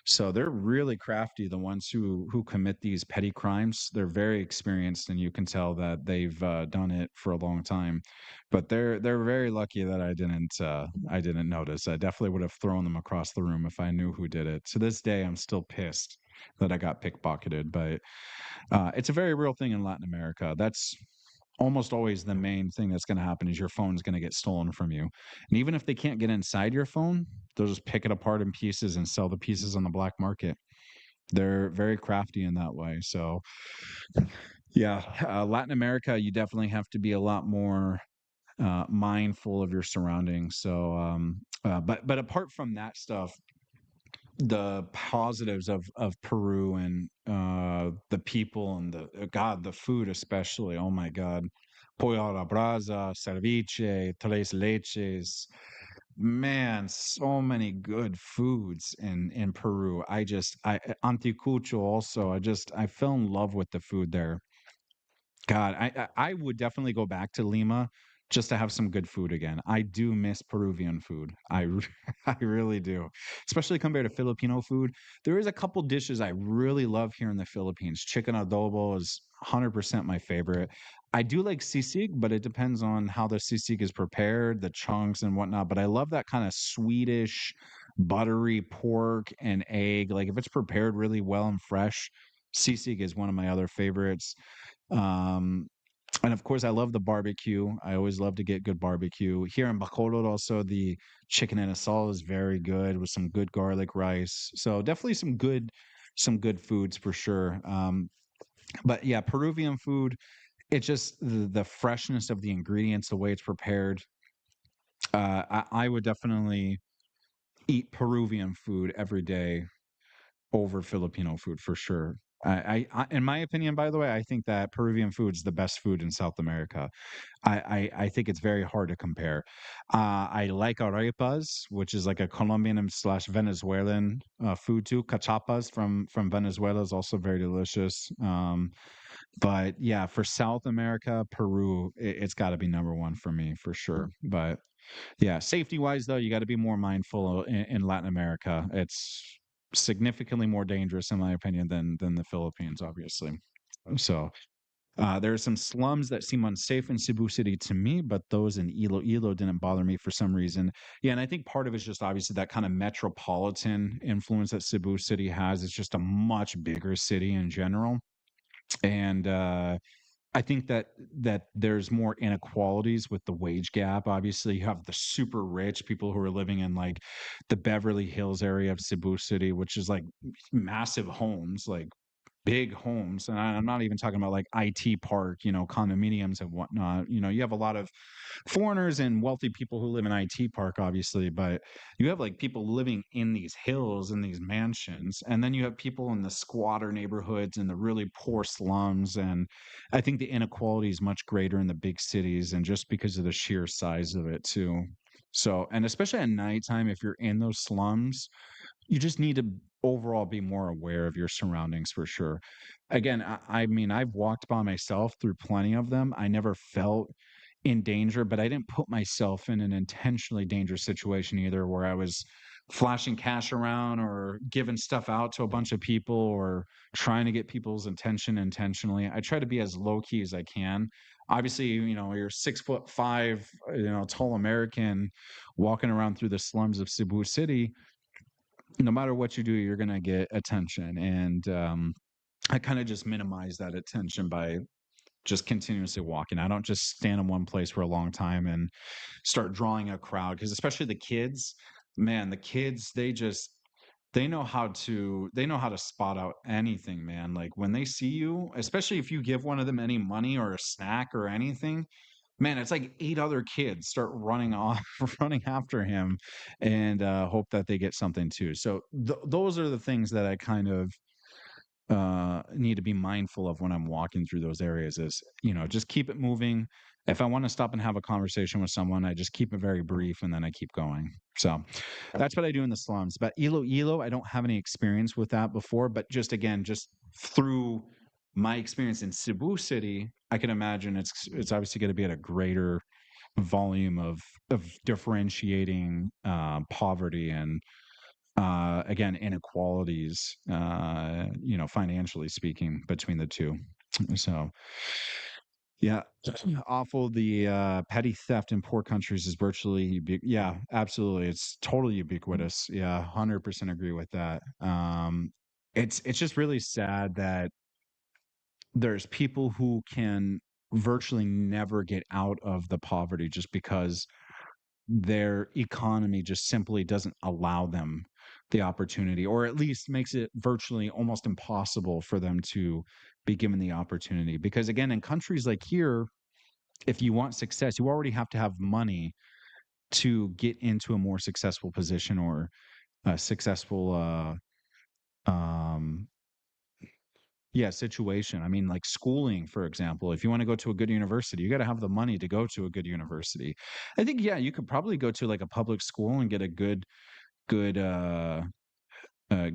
So they're really crafty, the ones who commit these petty crimes. They're very experienced, and you can tell that they've done it for a long time. But they're very lucky that I didn't notice. I definitely would have thrown them across the room if I knew who did it. To this day, I'm still pissed that I got pickpocketed, but it's a very real thing in Latin America. That's almost always the main thing that's going to happen is your phone's going to get stolen from you. And even if they can't get inside your phone, they'll just pick it apart in pieces and sell the pieces on the black market. They're very crafty in that way. So Yeah, Latin America, you definitely have to be a lot more mindful of your surroundings. So, but apart from that stuff, the positives of Peru and the people and the God, the food especially. Oh my God, pollo a la brasa, ceviche, tres leches. Man, so many good foods in Peru. I anticucho also. I fell in love with the food there. God, I would definitely go back to Lima just to have some good food again. I do miss Peruvian food. I really do, especially compared to Filipino food. There is a couple dishes I really love here in the Philippines. Chicken adobo is 100% my favorite. I do like sisig, but it depends on how the sisig is prepared, the chunks and whatnot. But I love that kind of Swedish, buttery pork and egg. Like if it's prepared really well and fresh, sisig is one of my other favorites. Um, and of course, I love the barbecue. I always love to get good barbecue. Here in Bacolod, also the chicken and asal is very good with some good garlic rice. So definitely some good foods for sure. But yeah, Peruvian food, it's just the freshness of the ingredients, the way it's prepared. I would definitely eat Peruvian food every day over Filipino food for sure. In my opinion, by the way, I think that Peruvian food is the best food in South America. I think it's very hard to compare. I like arepas, which is like a Colombian and slash Venezuelan food too. Cachapas from Venezuela is also very delicious. But yeah, for South America, Peru, it's got to be number one for me for sure. But yeah, safety wise though, you got to be more mindful in Latin America. It's significantly more dangerous, in my opinion, than the Philippines, obviously. So there are some slums that seem unsafe in Cebu City to me, but those in Iloilo didn't bother me for some reason. Yeah, and I think part of it's just obviously that kind of metropolitan influence that Cebu City has. It's just a much bigger city in general, and I think that there's more inequalities with the wage gap. Obviously, you have the super rich people who are living in like the Beverly Hills area of Cebu City, which is like massive homes, like big homes. And I'm not even talking about like IT park, condominiums and whatnot. You have a lot of foreigners and wealthy people who live in IT park, obviously, but you have like people living in these hills in these mansions, and then you have people in the squatter neighborhoods and the really poor slums. And I think the inequality is much greater in the big cities, and just because of the sheer size of it too. So, and especially at nighttime, if you're in those slums, you just need to overall be more aware of your surroundings for sure. Again, I mean, I've walked by myself through plenty of them. I never felt in danger, but I didn't put myself in an intentionally dangerous situation either, where I was flashing cash around or giving stuff out to a bunch of people or trying to get people's attention intentionally. I try to be as low key as I can. Obviously, you're 6'5", tall American walking around through the slums of Cebu City. No matter what you do, you're gonna get attention, and I kind of just minimize that attention by just continuously walking. I don't just stand in one place for a long time and start drawing a crowd, because especially the kids, man, the kids, they know how to spot out anything, man. Like when they see you, especially if you give one of them any money or a snack or anything, man, it's like 8 other kids start running off, running after him, and hope that they get something too. So those are the things that I kind of need to be mindful of when I'm walking through those areas. Is, just keep it moving. If I want to stop and have a conversation with someone, I just keep it very brief and then I keep going. So that's what I do in the slums. But Iloilo, I don't have any experience with that before, but just again, just through my experience in Cebu City, I can imagine it's obviously going to be at a greater volume of differentiating poverty and again, inequalities, financially speaking, between the two. So, yeah, awful. The petty theft in poor countries is virtually, yeah, absolutely. It's totally ubiquitous. Yeah, 100% agree with that. It's just really sad that there's people who can virtually never get out of the poverty just because their economy just simply doesn't allow them the opportunity, or at least makes it virtually almost impossible for them to be given the opportunity. Because again, in countries like here, if you want success, you already have to have money to get into a more successful position or a successful um yeah, situation. I mean, like schooling, for example, if you want to go to a good university, you got to have the money to go to a good university. I think, yeah, you could probably go to like a public school and get a good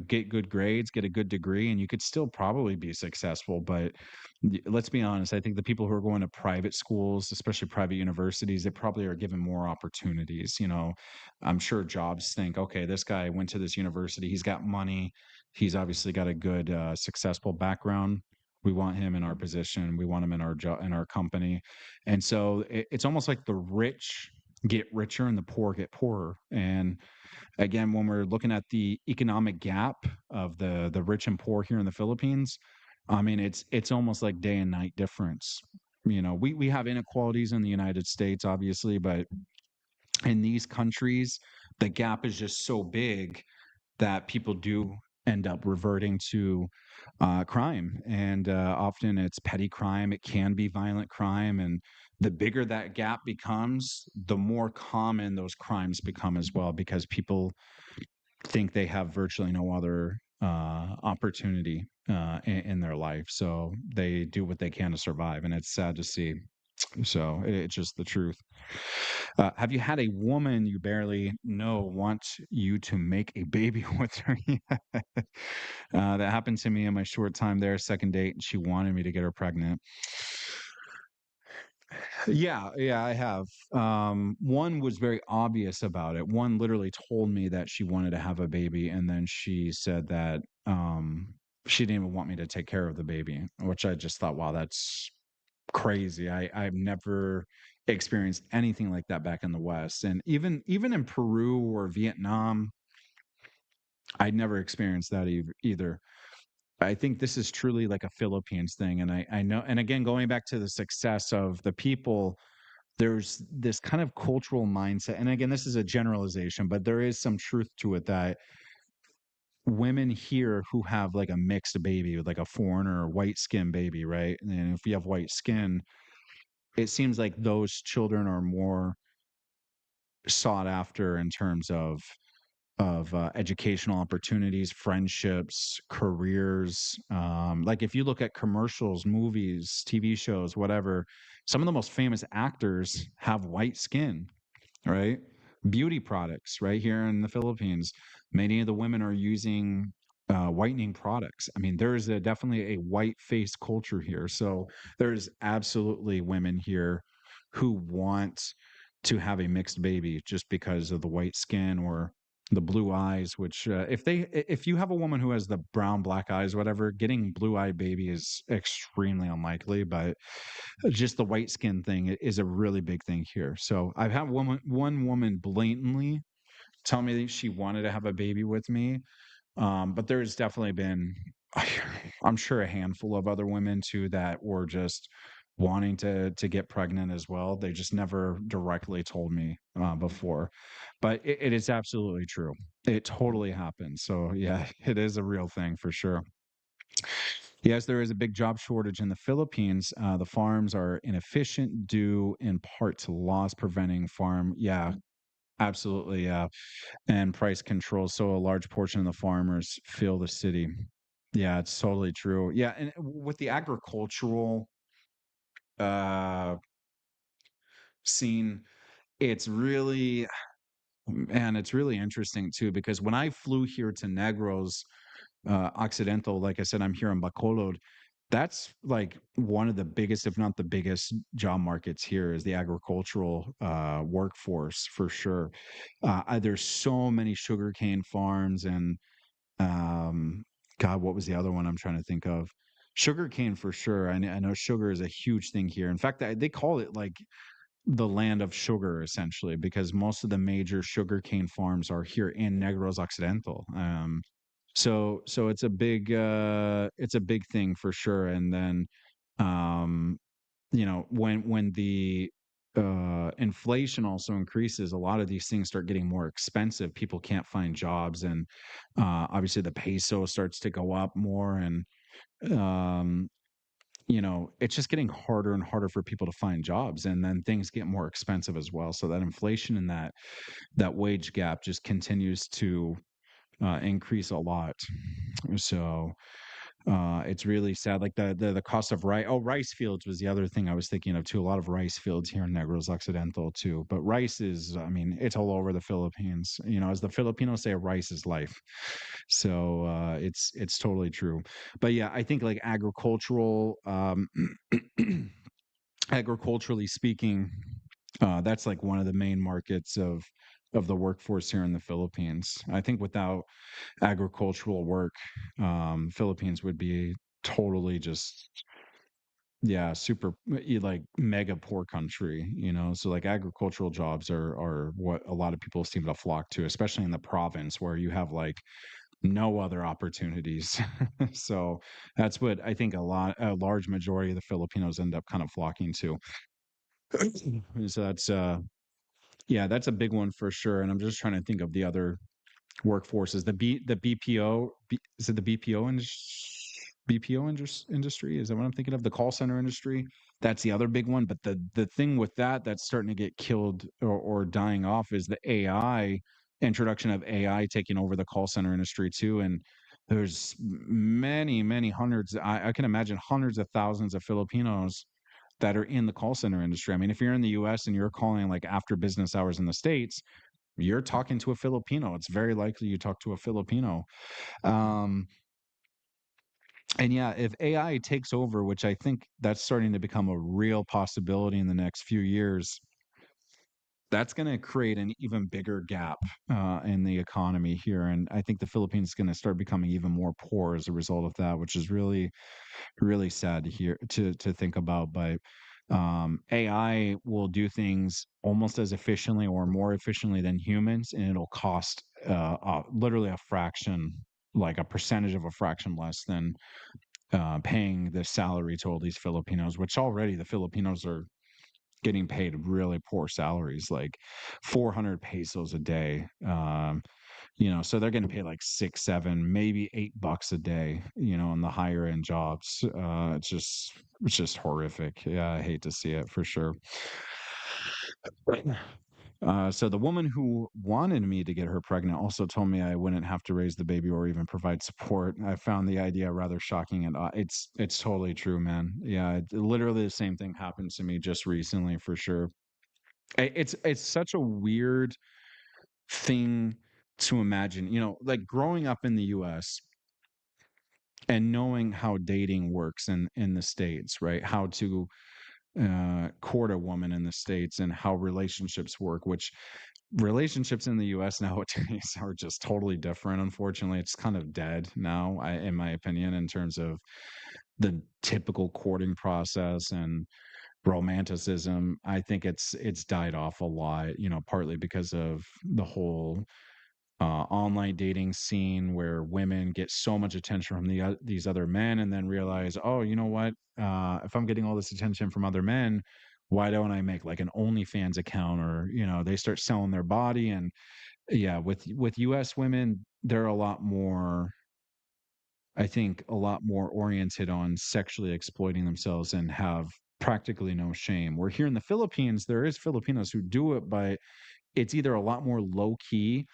get good grades, get a good degree, and you could still probably be successful. But let's be honest, I think the people who are going to private schools, especially private universities, they probably are given more opportunities. I'm sure jobs think, okay, this guy went to this university, he's got money, he's obviously got a good, successful background. We want him in our position. We want him in our job, in our company. And so it's almost like the rich get richer and the poor get poorer. And again, when we're looking at the economic gap of the rich and poor here in the Philippines, I mean, it's almost like day and night difference. We have inequalities in the United States, obviously, but in these countries, the gap is just so big that people do end up reverting to crime, and often it's petty crime. It can be violent crime, and the bigger that gap becomes, the more common those crimes become as well, because people think they have virtually no other opportunity in their life. So they do what they can to survive. And it's sad to see. So it's just the truth. Have you had a woman you barely know want you to make a baby with her? That happened to me in my short time there, second date. She wanted me to get her pregnant. Yeah, yeah, I have. One was very obvious about it. One literally told me that she wanted to have a baby, and then she said that she didn't even want me to take care of the baby, which I just thought, wow, that's crazy. I've never experienced anything like that back in the West, and even in Peru or Vietnam, I'd never experienced that either. I think this is truly like a Philippines thing, and I know. And again, going back to the success of the people, there's this kind of cultural mindset, and again, this is a generalization, but there is some truth to it, that women here who have like a mixed baby with like a foreigner or white skin baby, right? And if you have white skin, it seems like those children are more sought after in terms of educational opportunities, friendships, careers. Like if you look at commercials, movies, TV shows, whatever, some of the most famous actors have white skin, right? Beauty products right here in the Philippines. Many of the women are using whitening products. I mean, there's definitely a white face culture here. So there's absolutely women here who want to have a mixed baby just because of the white skin or the blue eyes, which if you have a woman who has the brown black eyes, whatever, getting blue eyed baby is extremely unlikely. But just the white skin thing is a really big thing here. So I've had one woman blatantly tell me that she wanted to have a baby with me. But there's definitely been, I'm sure, a handful of other women too that were just wanting to get pregnant as well. They just never directly told me before, but it is absolutely true. It totally happens. So yeah, it is a real thing for sure. Yes, there is a big job shortage in the Philippines. The farms are inefficient due in part to laws preventing farm. Yeah, absolutely. Yeah. And price control. So a large portion of the farmers fill the city. Yeah, it's totally true. Yeah. And with the agricultural uh, scene, it's really, man, it's really interesting too, because when I flew here to Negros Occidental, like I said, I'm here in Bacolod. That's like one of the biggest, if not the biggest, job markets here is the agricultural workforce for sure. There's so many sugarcane farms and um, God, what was the other one I'm trying to think of? Sugarcane for sure. I know sugar is a huge thing here. In fact, they call it like the land of sugar essentially because most of the major sugarcane farms are here in Negros Occidental. So it's a big thing for sure. And then um, when the inflation also increases, a lot of these things start getting more expensive. People can't find jobs, and obviously the peso starts to go up more. And um, it's just getting harder and harder for people to find jobs, and then things get more expensive as well. So that inflation and that wage gap just continues to increase a lot. So it's really sad. Like the cost of rice. Oh, rice fields was the other thing I was thinking of too. A lot of rice fields here in Negros Occidental too. But rice is, I mean, it's all over the Philippines. As the Filipinos say, rice is life. So it's totally true. But yeah, I think like agriculturally speaking, that's like one of the main markets of the workforce here in the Philippines. I think without agricultural work, Philippines would be totally just, yeah, super like mega poor country. So like agricultural jobs are what a lot of people seem to flock to, especially in the province where you have like no other opportunities. So that's what I think a large majority of the Filipinos end up kind of flocking to. So yeah, that's a big one for sure. And I'm just trying to think of the other workforces. The BPO, is it the industry? Is that what I'm thinking of? The call center industry. That's the other big one. But the thing with that's starting to get killed or dying off is the AI introduction of AI taking over the call center industry too. And there's many hundreds. I can imagine hundreds of thousands of Filipinos that are in the call center industry. I mean, if you're in the US and you're calling like after business hours in the States, you're talking to a Filipino. It's very likely you talk to a Filipino. Um, and yeah, if AI takes over, which I think that's starting to become a real possibility in the next few years, that's going to create an even bigger gap in the economy here. And I think the Philippines is going to start becoming even more poor as a result of that, which is really, really sad to hear to think about. But AI will do things almost as efficiently or more efficiently than humans, and it'll cost literally a fraction, like a percentage of a fraction less than paying the salary to all these Filipinos, which already the Filipinos are getting paid really poor salaries, like 400 pesos a day. So they're getting paid like 6, 7, maybe $8 a day, in the higher end jobs. It's just horrific. Yeah, I hate to see it for sure. So the woman who wanted me to get her pregnant also told me I wouldn't have to raise the baby or even provide support. I found the idea rather shocking, and it's totally true, man. Yeah, literally the same thing happened to me just recently, for sure. It's such a weird thing to imagine, like growing up in the US and knowing how dating works in the States, right? How to court a woman in the States and how relationships work, which relationships in the US nowadays are just totally different. Unfortunately, it's kind of dead now, in my opinion, in terms of the typical courting process and romanticism. I think it's died off a lot, partly because of the whole online dating scene where women get so much attention from these other men and then realize, oh, you know what? If I'm getting all this attention from other men, why don't I make like an OnlyFans account? Or they start selling their body. And yeah, with US women, they're a lot more, I think, a lot more oriented on sexually exploiting themselves and have practically no shame. Where here in the Philippines, there is Filipinos who do it, but it's either a lot more low key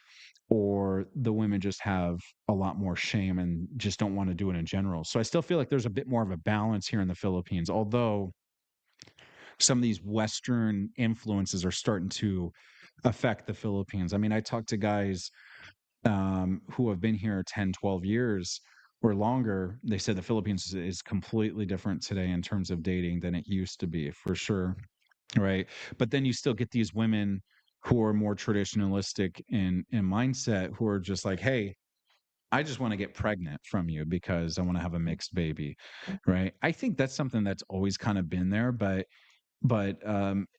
or the women just have a lot more shame and just don't want to do it in general. So I still feel like there's a bit more of a balance here in the Philippines, although some of these Western influences are starting to affect the Philippines. I mean, I talk to guys who have been here 10, 12 years or longer. They said the Philippines is completely different today in terms of dating than it used to be, for sure. Right. But then you still get these women who are more traditionalistic in mindset, who are just like, hey, I just want to get pregnant from you because I want to have a mixed baby. Right. I think that's something that's always kind of been there. But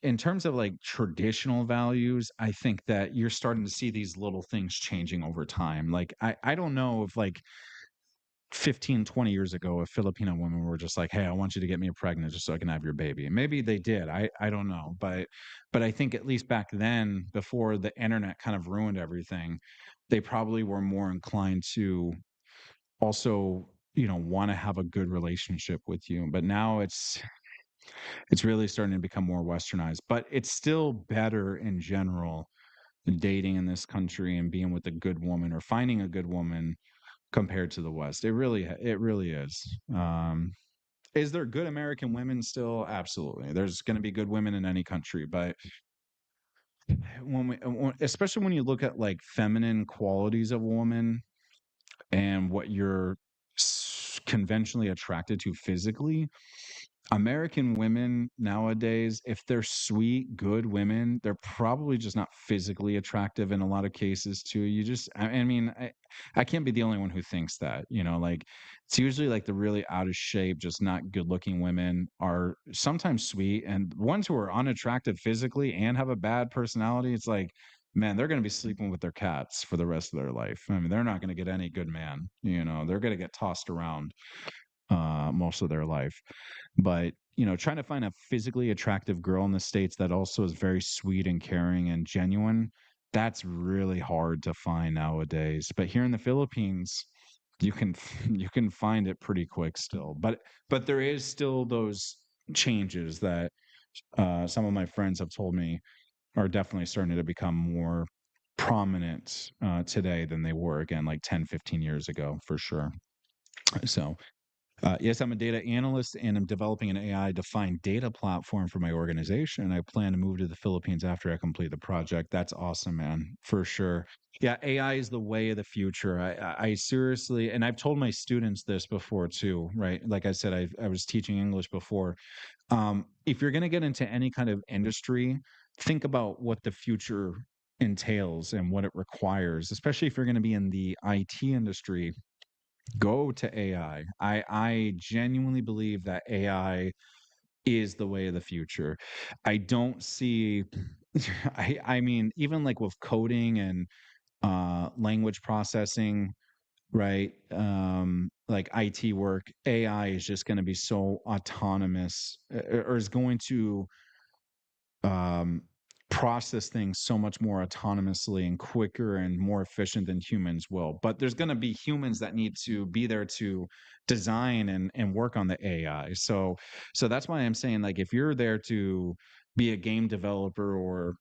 in terms of like traditional values, I think that you're starting to see these little things changing over time. Like I don't know if like 15, 20 years ago, if Filipino women were just like, hey, I want you to get me pregnant just so I can have your baby. And maybe they did. I don't know. But I think at least back then, before the internet kind of ruined everything, they probably were more inclined to also want to have a good relationship with you. But now it's really starting to become more westernized, but it's still better in general dating in this country and being with a good woman or finding a good woman compared to the West. It really is. Is there good American women still? Absolutely. There's going to be good women in any country, but especially when you look at like feminine qualities of a woman and what you're conventionally attracted to physically, American women nowadays, if they're sweet, good women, they're probably just not physically attractive in a lot of cases too. I mean, I can't be the only one who thinks that, like it's usually like the really out of shape, just not good looking women are sometimes sweet. And ones who are unattractive physically and have a bad personality, it's like, man, they're going to be sleeping with their cats for the rest of their life. I mean, they're not going to get any good man, they're going to get tossed around most of their life. But, trying to find a physically attractive girl in the States that also is very sweet and caring and genuine, that's really hard to find nowadays. But here in the Philippines, you can you can find it pretty quick still. But there is still those changes that some of my friends have told me are definitely starting to become more prominent today than they were again like 10, 15 years ago for sure. So yes, I'm a data analyst and I'm developing an AI defined data platform for my organization. I plan to move to the Philippines after I complete the project. That's awesome, man, for sure. Yeah, AI is the way of the future. I seriously, and I've told my students this before too, right? Like I said, I was teaching English before. If you're going to get into any kind of industry, think about what the future entails and what it requires, especially if you're going to be in the IT industry. Go to AI. I genuinely believe that AI is the way of the future. I don't see I mean, even like with coding and language processing, right? Like IT work, AI is just going to be so autonomous or is going to um, process things so much more autonomously and quicker and more efficient than humans will. But there's going to be humans that need to be there to design and work on the AI. So that's why I'm saying like if you're there to be a game developer or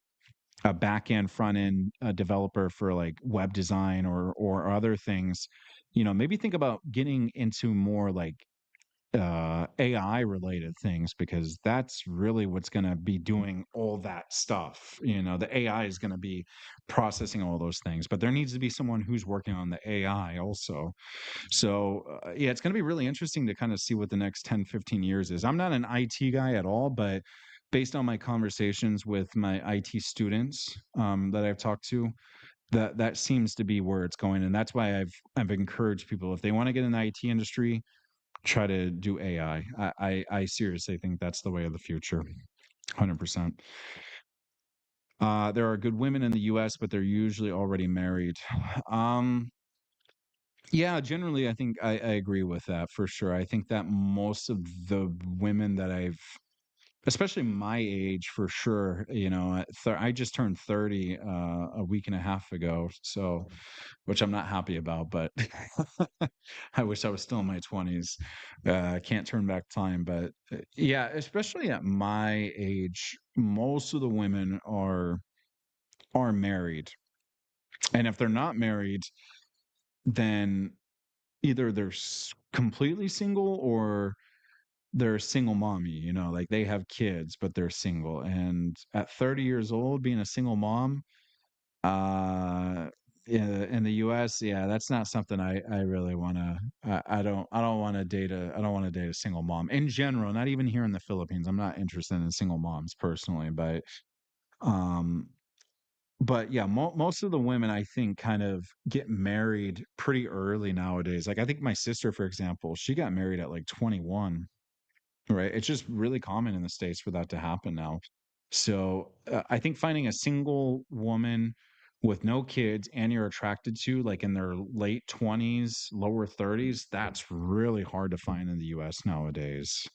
a back end front end developer for like web design or other things, maybe think about getting into more like AI related things because that's really what's going to be doing all that stuff. The AI is going to be processing all those things, but there needs to be someone who's working on the AI also. So, yeah, it's going to be really interesting to kind of see what the next 10, 15 years is. I'm not an IT guy at all, but based on my conversations with my IT students that I've talked to, that seems to be where it's going, and that's why I've encouraged people if they want to get in the IT industry, try to do AI. I seriously think that's the way of the future, 100%. There are good women in the US, but they're usually already married. Um, yeah, generally, I think I agree with that for sure. I think that most of the women that I've especially my age for sure, I just turned 30 a week and a half ago, so which I'm not happy about, but I wish I was still in my 20s. I can't turn back time, but yeah, especially at my age, most of the women are married. And if they're not married, then either they're completely single or they're a single mommy, like they have kids, but they're single. And at 30 years old, being a single mom, uh, in the US, yeah, that's not something I really want to. I don't want to date I don't want to date a single mom in general. Not even here in the Philippines. I'm not interested in single moms personally, um, but yeah, most of the women I think kind of get married pretty early nowadays. Like I think my sister, for example, she got married at like 21. Right, it's just really common in the States for that to happen now. So, I think finding a single woman with no kids and you're attracted to, like, in their late 20s, lower 30s, that's really hard to find in the US nowadays.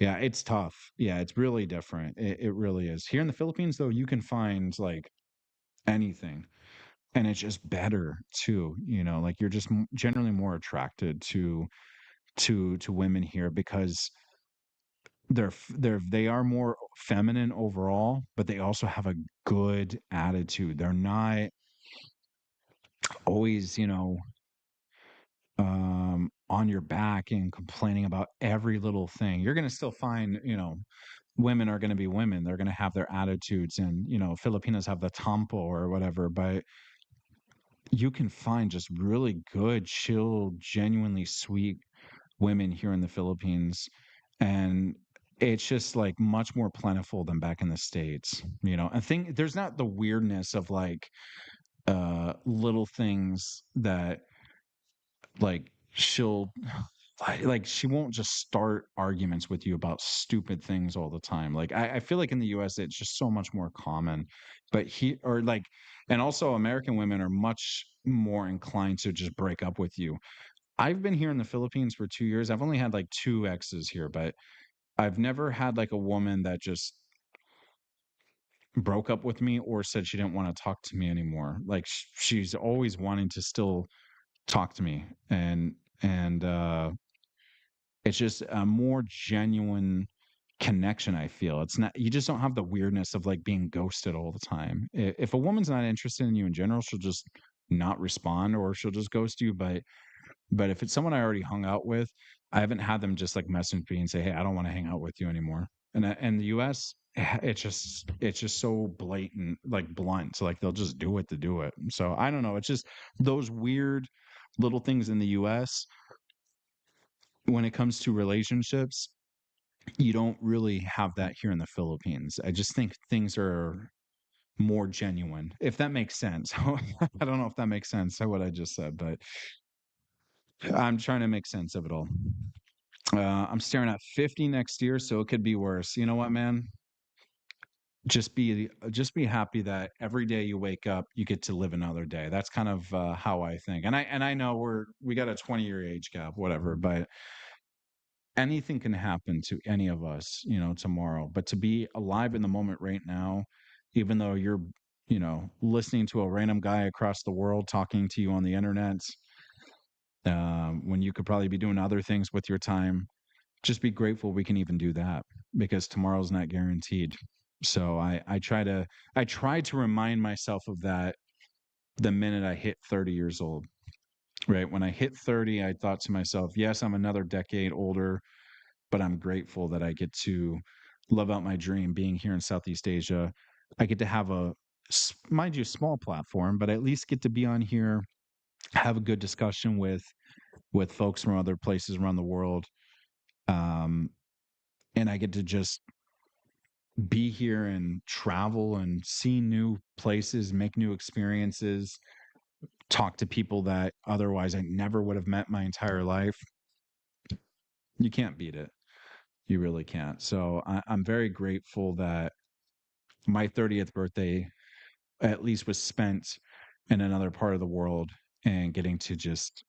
Yeah, it's tough. Yeah, it's really different. It really is. Here in the Philippines, though, you can find, like, anything. and it's just better too, like you're just generally more attracted to women here because they are more feminine overall, but they also have a good attitude. They're not always, on your back and complaining about every little thing. You're going to still find, women are going to be women. They're going to have their attitudes, and Filipinos have the tampo or whatever, but you can find just really good, chill, genuinely sweet women here in the Philippines. And it's just like much more plentiful than back in the States. I think there's not the weirdness of like little things that like she'll like she won't just start arguments with you about stupid things all the time. Like I feel like in the US it's just so much more common. But and also American women are much more inclined to just break up with you. I've been here in the Philippines for 2 years. I've only had like two exes here, but I've never had like a woman that just broke up with me or said she didn't want to talk to me anymore. Like she's always wanting to still talk to me, and it's just a more genuine connection, I feel. It's not, you just don't have the weirdness of like being ghosted all the time. If a woman's not interested in you in general, she'll just not respond or she'll just ghost you. But if it's someone I already hung out with, I haven't had them just like message me and say, "Hey, I don't want to hang out with you anymore." And the US, it's just so blatant, like blunt. So like they'll just do it to do it. So I don't know. It's just those weird little things in the US when it comes to relationships. You don't really have that here in the Philippines. I just think things are more genuine, if that makes sense. I don't know if that makes sense, what I just said, but I'm trying to make sense of it all. I'm staring at 50 next year, so it could be worse. You know what, man? Just be happy that every day you wake up, you get to live another day. That's kind of how I think. And I know we got a 20-year age gap, whatever, but anything can happen to any of us, tomorrow. But to be alive in the moment right now, even though you're, listening to a random guy across the world talking to you on the internet, when you could probably be doing other things with your time, just be grateful we can even do that because tomorrow's not guaranteed. So I try to remind myself of that the minute I hit 30 years old. Right. When I hit 30, I thought to myself, yes, I'm another decade older, but I'm grateful that I get to live out my dream being here in Southeast Asia. I get to have mind you, small platform, but I at least get to be on here, have a good discussion with folks from other places around the world. Um, and I get to just be here and travel and see new places, make new experiences, talk to people that otherwise I never would have met my entire life. You can't beat it. You really can't. So I'm very grateful that my 30th birthday at least was spent in another part of the world and getting to just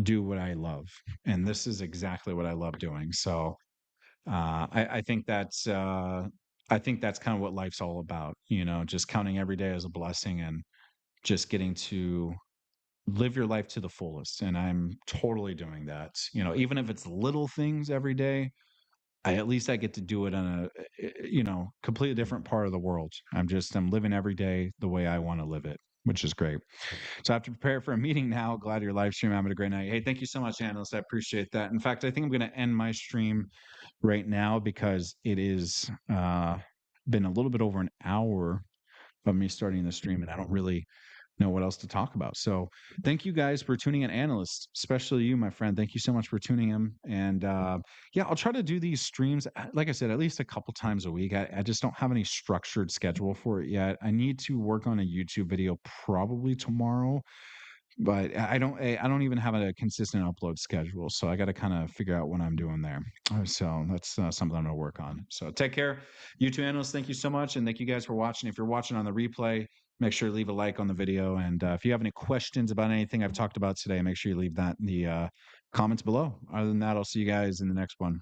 do what I love. And this is exactly what I love doing. So I think that's kind of what life's all about, just counting every day as a blessing and just getting to live your life to the fullest. And I'm totally doing that. Even if it's little things every day, at least I get to do it on completely different part of the world. I'm living every day the way I want to live it, which is great. So I have to prepare for a meeting now. Glad you're live stream. Having a great night. Hey, thank you so much, analyst. I appreciate that. In fact, I think I'm going to end my stream right now because it is been a little bit over an hour of me starting the stream, and I don't really know what else to talk about. So thank you guys for tuning in, analysts, especially you, my friend. Thank you so much for tuning in. And yeah, I'll try to do these streams, like I said, at least a couple times a week. I just don't have any structured schedule for it yet. I need to work on a YouTube video probably tomorrow, but I don't even have a consistent upload schedule. So I got to kind of figure out what I'm doing there. So that's something I'm going to work on. So take care. You two analysts, thank you so much. And thank you guys for watching. If you're watching on the replay, make sure to leave a like on the video. And if you have any questions about anything I've talked about today, make sure you leave that in the comments below. Other than that, I'll see you guys in the next one.